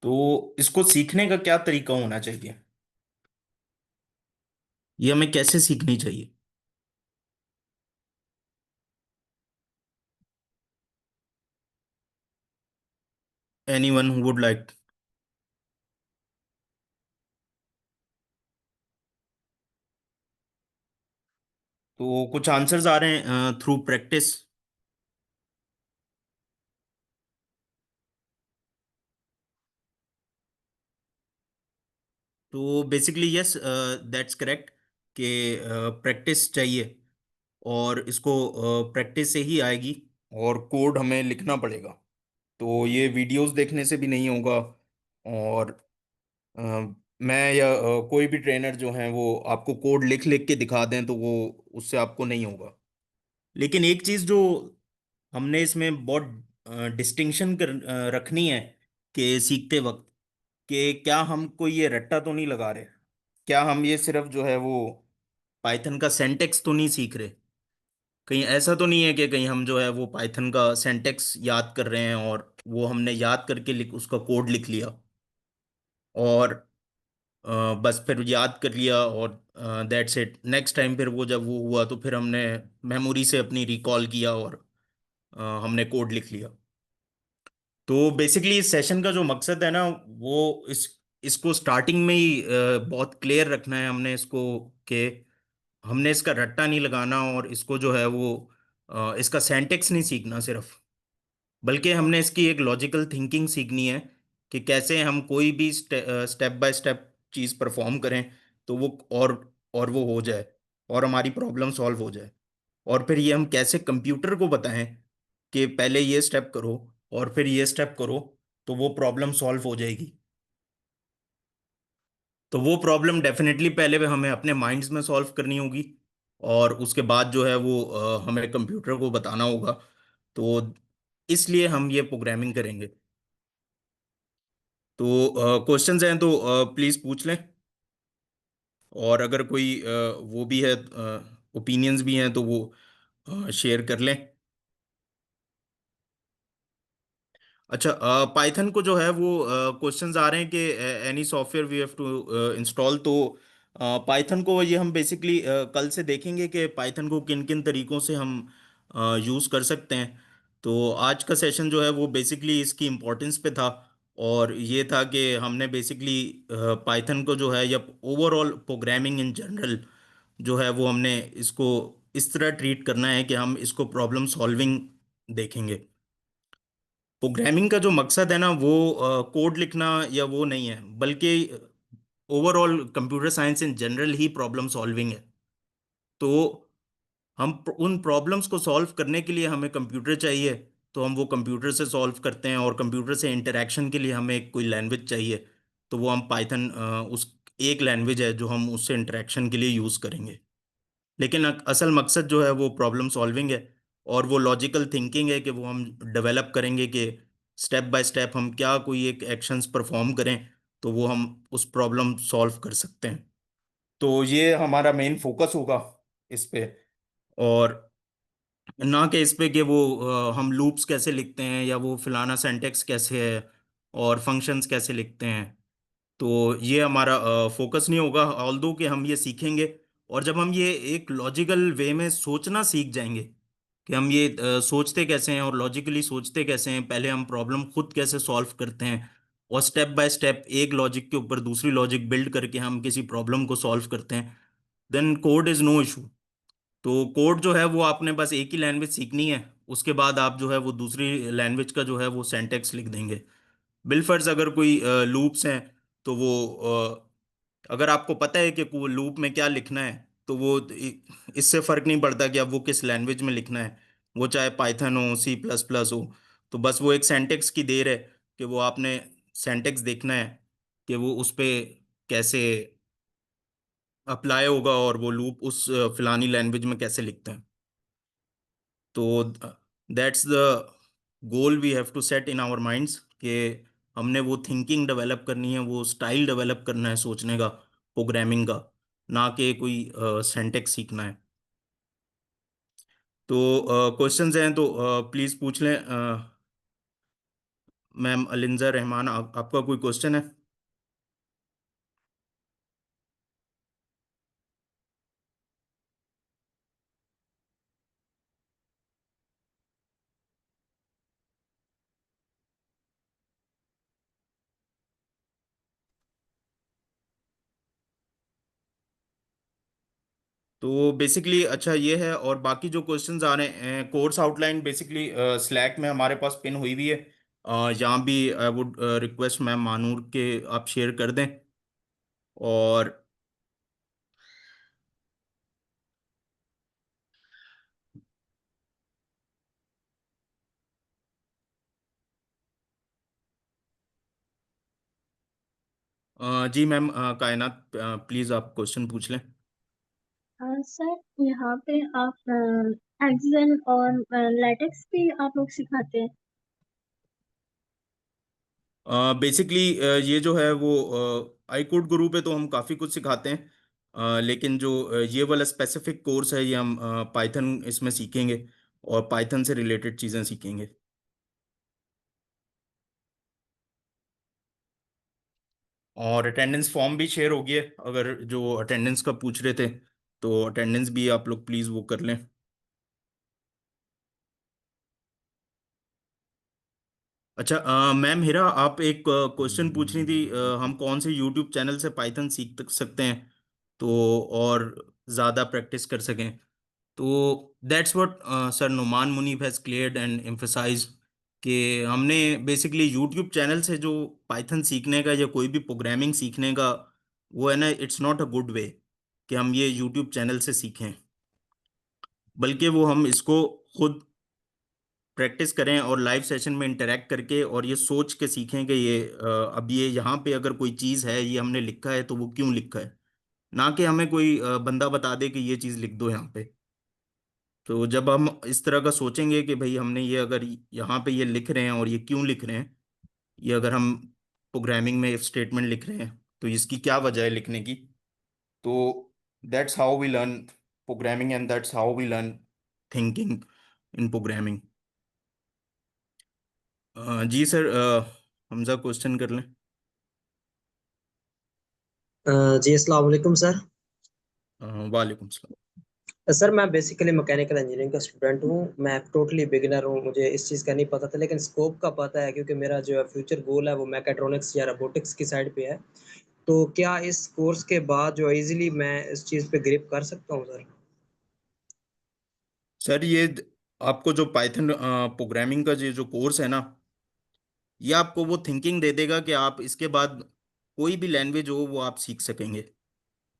[SPEAKER 2] तो इसको सीखने का क्या तरीका होना चाहिए, ये हमें कैसे सीखनी चाहिए? Anyone who would like? तो कुछ आंसर्स आ रहे हैं थ्रू प्रैक्टिस। तो बेसिकली यस, दैट्स करेक्ट कि प्रैक्टिस चाहिए, और इसको प्रैक्टिस से ही आएगी, और कोड हमें लिखना पड़ेगा। तो ये वीडियोस देखने से भी नहीं होगा, और अ, मैं या कोई भी ट्रेनर जो है वो आपको कोड लिख लिख के दिखा दें तो वो उससे आपको नहीं होगा। लेकिन एक चीज़ जो हमने इसमें बहुत डिस्टिंक्शन रखनी है कि सीखते वक्त, कि क्या हम कोई ये रट्टा तो नहीं लगा रहे, क्या हम ये सिर्फ जो है वो पाइथन का सेंटेक्स तो नहीं सीख रहे, कहीं ऐसा तो नहीं है कि कहीं हम जो है वो पाइथन का सेंटेक्स याद कर रहे हैं और वो हमने याद करके उसका कोड लिख लिया। और बस फिर याद कर लिया और दैट्स इट। नेक्स्ट टाइम फिर वो जब वो हुआ तो फिर हमने मेमोरी से अपनी रिकॉल किया और हमने कोड लिख लिया। तो बेसिकली इस सेशन का जो मकसद है ना, वो इसको स्टार्टिंग में ही बहुत क्लियर रखना है हमने इसको, कि हमने इसका रट्टा नहीं लगाना और इसको जो है वो इसका सेंटेक्स नहीं सीखना सिर्फ, बल्कि हमने इसकी एक लॉजिकल थिंकिंग सीखनी है कि कैसे हम कोई भी step by step cheese perform करें तो वो और वो हो जाए और हमारी प्रॉब्लम सॉल्व हो जाए। और फिर ये हम कैसे कंप्यूटर को बताएं कि पहले ये स्टेप करो और फिर ये स्टेप करो तो वो प्रॉब्लम सॉल्व हो जाएगी। तो वो प्रॉब्लम डेफिनेटली पहले भी हमें अपने माइंड्स में सॉल्व करनी होगी और उसके बाद जो है वो हमें कंप्यूटर को बताना होगा। तो इसलिए हम ये प्रोग्रामिंग करेंगे। तो क्वेश्चंस हैं तो प्लीज़ पूछ लें। और अगर कोई वो भी है, ओपिनियंस भी हैं तो वो शेयर कर लें। अच्छा, पाइथन को जो है वो क्वेश्चंस आ रहे हैं कि any software we have to install. तो पाइथन को ये हम बेसिकली कल से देखेंगे कि पाइथन को किन किन तरीकों से हम यूज़ कर सकते हैं। तो आज का सेशन जो है वो बेसिकली इसकी इम्पोर्टेंस पे था और ये था कि हमने बेसिकली पाइथन को जो है या ओवरऑल प्रोग्रामिंग इन जनरल जो है वो हमने इसको इस तरह ट्रीट करना है कि हम इसको प्रॉब्लम सॉल्विंग देखेंगे। प्रोग्रामिंग का जो मकसद है ना वो कोड लिखना या वो नहीं है, बल्कि overall computer science in general he problem solving है। तो हम उन प्रॉब्लम्स को सॉल्व करने के लिए हमें कंप्यूटर चाहिए, तो हम वो कंप्यूटर से सॉल्व करते हैं। और कंप्यूटर से इंटरेक्शन के लिए हमें कोई लैंग्वेज चाहिए, तो वो हम पाइथन उस एक लैंग्वेज है जो हम उससे इंटरेक्शन के लिए यूज़ करेंगे। लेकिन असल मकसद जो है वो प्रॉब्लम सॉल्विंग है और वो लॉजिकल थिंकिंग है कि वो हम डेवलप करेंगे कि स्टेप बाय स्टेप हम क्या कोई एक एक्शंस परफॉर्म करें तो वो हम उस प्रॉब्लम सॉल्व कर सकते हैं। तो ये हमारा मेन फोकस होगा इस पे, और ना कि इस पे कि वो हम लूप्स कैसे लिखते हैं या वो फलाना सिंटैक्स कैसे है और फंक्शंस कैसे लिखते हैं। तो ये हमारा फोकस नहीं होगा, ऑल्दो कि हम ये सीखेंगे। और जब हम ये एक लॉजिकल वे में सोचना सीख जाएंगे कि हम ये सोचते कैसे हैं और लॉजिकली सोचते कैसे हैं, पहले हम प्रॉब्लम खुद कैसे सॉल्व करते हैं और स्टेप बाय स्टेप एक लॉजिक के ऊपर दूसरी लॉजिक बिल्ड करके हम किसी प्रॉब्लम को सॉल्व करते हैं, then code is no issue. तो कोड जो है वो आपने बस एक ही लैंग्वेज सीखनी है, उसके बाद आप जो है वो दूसरी लैंग्वेज का जो है वो सेंटेक्स लिख देंगे। बिलफर्ज अगर कोई लूप्स हैं तो वो अगर आपको पता है कि वो लूप में क्या लिखना है तो वो इससे फर्क नहीं पड़ता कि अब वो किस लैंग्वेज में लिखना है, वो चाहे पाइथन हो सी प्लस प्लस हो। तो बस वो एक सेंटेक्स की देर है कि वो आपने सेंटेक्स देखना है कि वो उस पे कैसे अप्लाई होगा और वो लूप उस फिलानी लैंग्वेज में कैसे लिखते हैं। तो that's the goal we have to set in our minds कि हमने वो थिंकिंग डेवलप करनी है, वो स्टाइल डेवलप करना है सोचने का, प्रोग्रामिंग का, ना कि कोई सेंटेक्स सीखना है। तो क्वेश्चंस हैं तो प्लीज़ पूछ लें। मैम अलिंजा रहमान, आपका कोई क्वेश्चन है? तो बेसिकली अच्छा ये है, और बाकी जो क्वेश्चंस आ रहे हैं, कोर्स आउटलाइन बेसिकली स्लैक में हमारे पास पिन हुई भी है। यहाँ भी I would request ma'am Manur के आप शेयर कर दें। और जी मैम, कायनात, प्लीज़ आप क्वेश्चन पूछ लें।
[SPEAKER 7] सर यहाँ पे आप एक्सेल और लेटेक्स भी आप लोग सिखाते हैं?
[SPEAKER 2] बेसिकली ये जो है वो आई कोड गुरु पे तो हम काफ़ी कुछ सिखाते हैं, लेकिन जो ये वाला स्पेसिफिक कोर्स है ये हम पाइथन इसमें सीखेंगे और पाइथन से रिलेटेड चीज़ें सीखेंगे। और अटेंडेंस फॉर्म भी शेयर हो गया है, अगर जो अटेंडेंस का पूछ रहे थे तो अटेंडेंस भी आप लोग प्लीज़ वो कर लें। अच्छा मैम हीरा, आप एक क्वेश्चन पूछ रही थी, हम कौन से यूट्यूब चैनल से पाइथन सकते हैं तो और ज़्यादा प्रैक्टिस कर सकें। तो that's what sir Numan Munib has cleared and emphasise कि हमने बेसिकली यूट्यूब चैनल से जो पाइथन सीखने का या कोई भी प्रोग्रामिंग सीखने का वो है ना, it's not a good way कि हम ये यूट्यूब चैनल से सीखें, बल्कि वो हम इसको खुद प्रैक्टिस करें और लाइव सेशन में इंटरेक्ट करके और ये सोच के सीखें कि ये अब ये यहाँ पे अगर कोई चीज़ है ये हमने लिखा है तो वो क्यों लिखा है, ना कि हमें कोई बंदा बता दे कि ये चीज़ लिख दो यहाँ पे। तो जब हम इस तरह का सोचेंगे कि भाई हमने ये अगर यहाँ पे ये लिख रहे हैं और ये क्यों लिख रहे हैं, ये अगर हम प्रोग्रामिंग में इफ स्टेटमेंट लिख रहे हैं तो इसकी क्या वजह है लिखने की, तो that's how we learn programming and that's how we learn thinking in programming. जी सर, हमजा क्वेश्चन कर लें।
[SPEAKER 8] जी अस्सलाम वालेकुम सर।
[SPEAKER 2] वालेकुम सलाम।
[SPEAKER 8] सर मैं बेसिकली मैकेनिकल इंजीनियरिंग का स्टूडेंट हूँ। मैं टोटली बिगिनर हूँ, मुझे इस चीज़ का नहीं पता था, लेकिन स्कोप का पता है क्योंकि मेरा जो है फ्यूचर गोल है वो मैकेट्रॉनिक्स या रोबोटिक्स की साइड पे है। तो क्या इस कोर्स के बाद जो इजीली मैं इस चीज़ पे ग्रिप कर सकता हूँ सर?
[SPEAKER 2] सर ये आपको जो पाइथन प्रोग्रामिंग का जो कोर्स है ना, ये आपको वो थिंकिंग दे देगा कि आप इसके बाद कोई भी लैंग्वेज हो वो आप सीख सकेंगे।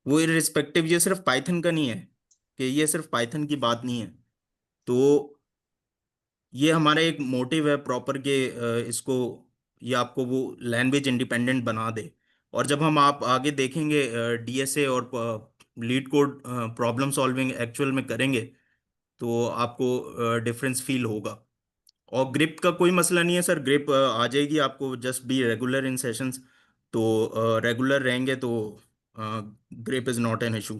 [SPEAKER 2] वो इररिस्पेक्टिव, ये सिर्फ पाइथन का नहीं है कि ये सिर्फ पाइथन की बात नहीं है। तो ये हमारा एक मोटिव है प्रॉपर के इसको, ये आपको वो लैंग्वेज इंडिपेंडेंट बना दे। और जब हम आप आगे देखेंगे डीएसए और leet code problem solving actual में करेंगे तो आपको डिफरेंस फील होगा। और ग्रिप का कोई मसला नहीं है सर, ग्रिप आ जाएगी आपको, just be regular in sessions. तो रेगुलर रहेंगे तो grip is not an issue.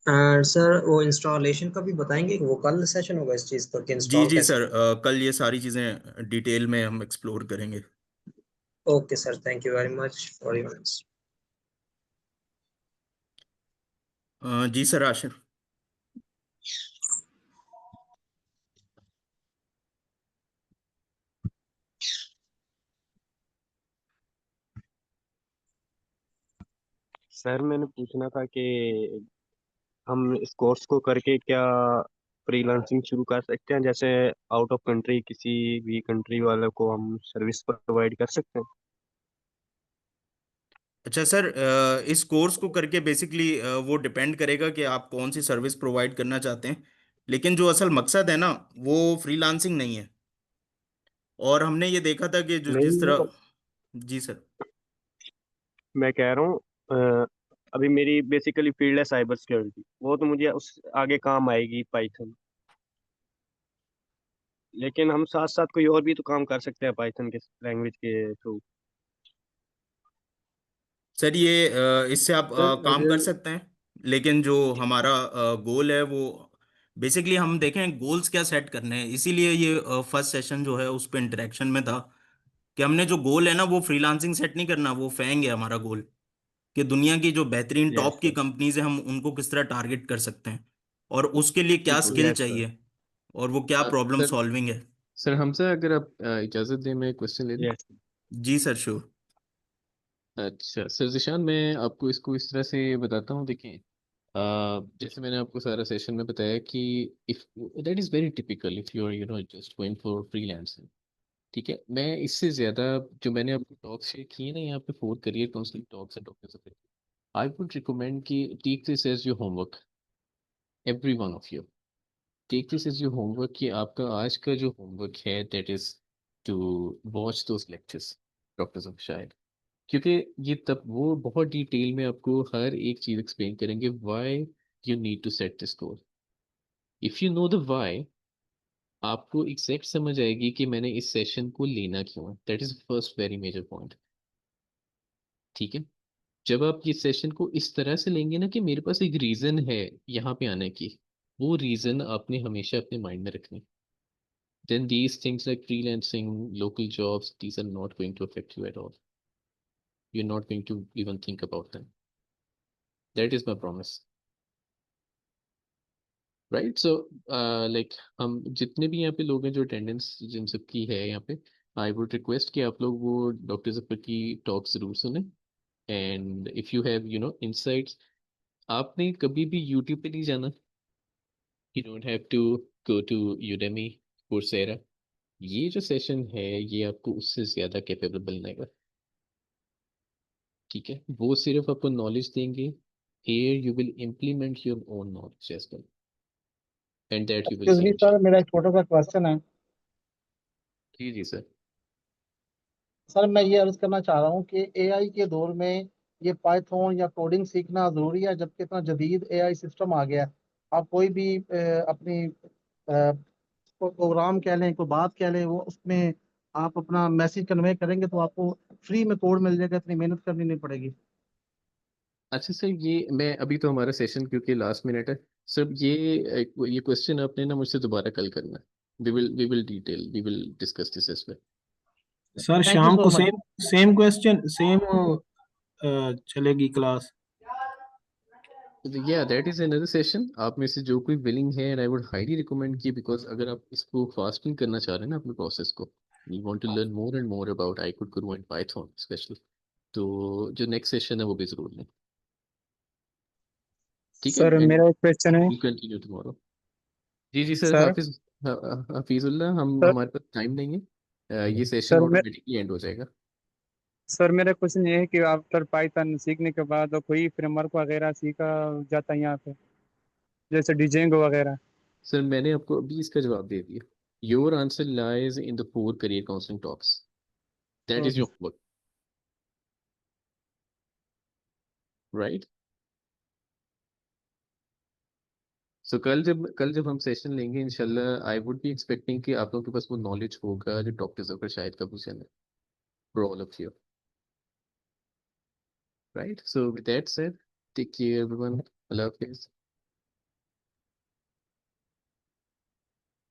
[SPEAKER 8] And sir वो इंस्टॉलेशन का भी बताएंगे कि वो कल सेशन होगा इस चीज़ पर कि
[SPEAKER 2] जी
[SPEAKER 8] इंस्टॉल
[SPEAKER 2] जी
[SPEAKER 8] कैसे?
[SPEAKER 2] सर, कल ये सारी चीज़ें डिटेल में हम एक्सप्लोर करेंगे।
[SPEAKER 8] Okay sir, thank you very much for your answer.
[SPEAKER 2] जी सर आशिर।
[SPEAKER 4] सर मैंने पूछना था कि हम इस कोर्स को करके क्या फ्रीलांसिंग शुरू कर सकते हैं, जैसे आउट ऑफ कंट्री किसी भी कंट्री वाले को हम सर्विस प्रोवाइड कर सकते हैं।
[SPEAKER 2] अच्छा सर, इस कोर्स को करके बेसिकली वो डिपेंड करेगा कि आप कौन सी सर्विस प्रोवाइड करना चाहते हैं, लेकिन जो असल मकसद है ना वो फ्रीलांसिंग नहीं है। और हमने ये देखा था कि जो
[SPEAKER 4] नहीं
[SPEAKER 2] जिस तरह। जी सर।
[SPEAKER 4] मैं कह रहा हूँ अभी मेरी बेसिकली फील्ड है साइबर सिक्योरिटी, वो तो मुझे उस आगे काम आएगी पाइथन, लेकिन हम साथ साथ कोई और भी तो काम कर सकते हैं पाइथन के लैंग्वेज के थ्रू।
[SPEAKER 2] सर ये इससे आप
[SPEAKER 4] सर
[SPEAKER 2] काम कर
[SPEAKER 4] अगर
[SPEAKER 2] सकते हैं, लेकिन जो हमारा गोल है वो बेसिकली हम देखें गोल्स क्या सेट करने हैं, इसीलिए ये फर्स्ट सेशन जो है उस पर इंटरेक्शन में था कि हमने जो गोल है ना वो फ्रीलांसिंग सेट नहीं करना, वो फेंग है हमारा गोल कि दुनिया की जो बेहतरीन
[SPEAKER 4] यस
[SPEAKER 2] टॉप की
[SPEAKER 4] सर,
[SPEAKER 2] कंपनीज है हम उनको किस तरह टारगेट कर सकते हैं और उसके लिए क्या स्किल
[SPEAKER 4] यस सर,
[SPEAKER 2] चाहिए और वो क्या प्रॉब्लम
[SPEAKER 3] सर
[SPEAKER 2] सॉल्विंग है।
[SPEAKER 3] सर हमसे अगर आप इजाज़त दें मैं क्वेश्चन ले लूँ।
[SPEAKER 4] यस
[SPEAKER 2] जी सर श्योर।
[SPEAKER 3] अच्छा सर जिशान, मैं आपको इसको इस तरह से बताता हूँ। देखिए जैसे मैंने आपको सारा सेशन में बताया कि if that is very typical if you are just going for freelancing. ठीक है, मैं इससे ज़्यादा जो मैंने आपको टॉक शेयर किए ना यहाँ पे 4 career counselling talks and talks, I would recommend कि take this as your homework, every one of you take this as your homework, कि आपका आज का जो होमवर्क है that is to watch those lectures doctor of शायद। क्योंकि ये तब वो बहुत डिटेल में आपको हर एक चीज़ एक्सप्लेन करेंगे why you need to set this goal. If you know the why, आपको एग्जैक्ट समझ आएगी कि मैंने इस सेशन को लेना क्यों है। That is first very major point. ठीक है, जब आप ये सेशन को इस तरह से लेंगे ना कि मेरे पास एक रीज़न है यहाँ पे आने की, वो रीज़न आपने हमेशा अपने माइंड में रखनी। then these things like freelancing, local jobs, these are not going to affect you at all. you're not going to even think about them. That is my promise. Right so like हम जितने भी यहाँ पे लोग हैं जो अटेंडेंस जिन सब की है यहाँ पे, आई वुड रिक्वेस्ट कि आप लोग वो डॉक्टर जफर की टॉक जरूर सुने। And if you have insights, आपने कभी भी यूट्यूब पे नहीं जाना, you don't have to go to Udemy, Coursera. ये जो सेशन है ये आपको उससे ज्यादा कैपेबल बनाएगा, ठीक है? वो सिर्फ आपको नॉलेज देंगे, here you will implement your own knowledge as well, and that you will
[SPEAKER 9] excuse me
[SPEAKER 3] see.
[SPEAKER 9] Sir, मेरा एक छोटा सा क्वेश्चन है।
[SPEAKER 3] जी जी सर।
[SPEAKER 9] सर मैं ये अर्ज करना चाह रहा हूँ कि एआई के दौर में ये पाइथन या कोडिंग सीखना जरूरी है, जबकि इतना जदीद एआई सिस्टम आ गया है। आप कोई भी अपनी प्रोग्राम कह लें, कोई बात कह लें, वो उसमें आप अपना मैसेज कन्वे करेंगे तो आपको फ्री में कोड मिल जाएगा, इतनी मेहनत करनी नहीं पड़ेगी।
[SPEAKER 3] अच्छा सर, ये मैं अभी तो हमारा सेशन क्योंकि लास्ट मिनट है सर, ये क्वेश्चन आपने ना मुझसे दोबारा कल करना है। We will discuss this as well.
[SPEAKER 10] Sir
[SPEAKER 9] thank you
[SPEAKER 10] शाम
[SPEAKER 9] सो
[SPEAKER 10] को
[SPEAKER 9] मच।
[SPEAKER 10] सेम क्वेश्चन सेम चलेगी क्लास?
[SPEAKER 3] या दैट इज अनदर सेशन। आप में से जो कोई विलिंग है, and I would highly recommend कि बिकॉज अगर आप इसको फास्टिंग करना चाह रहे हैं ना अपने प्रोसेस को, you want to learn more and more about I could Guru and python specially, तो जो नेक्स्ट सेशन है वो भी जरूर लें, ठीक है?
[SPEAKER 11] सर
[SPEAKER 3] एंड
[SPEAKER 11] मेरा एक क्वेश्चन है
[SPEAKER 3] वी कंटिन्यू टुमारो। जी जी सर।
[SPEAKER 11] सर।
[SPEAKER 3] हफीजुल्लाह, हम
[SPEAKER 11] सर
[SPEAKER 3] हमारे पास टाइम नहीं है, ये सेशन
[SPEAKER 11] सर मैं
[SPEAKER 3] ऑटोमेटिकली एंड हो जाएगा।
[SPEAKER 11] सर मेरा क्वेश्चन ये है कि आफ्टर पाइथन सीखने के बाद और कोई फ्रेमवर्क वगैरह सीखा जाता है यहाँ पे, जैसे डिजेंगो वगैरह?
[SPEAKER 3] सर मैंने आपको अभी इसका जवाब दे दिया। Your answer lies in the 4 career counselling talks, that is
[SPEAKER 11] okay.
[SPEAKER 3] Your work, right? So कल जब हम सेशन लेंगे इंशाल्लाह, आई वुड बी एक्सपेक्टिंग कि आप लोगों के पास वो नॉलेज होगा जो डॉक्टर जफर शाहिद का क्वेश्चन है, for all of you, right? So with that said, take care everyone, अल्लाह हाफिज़।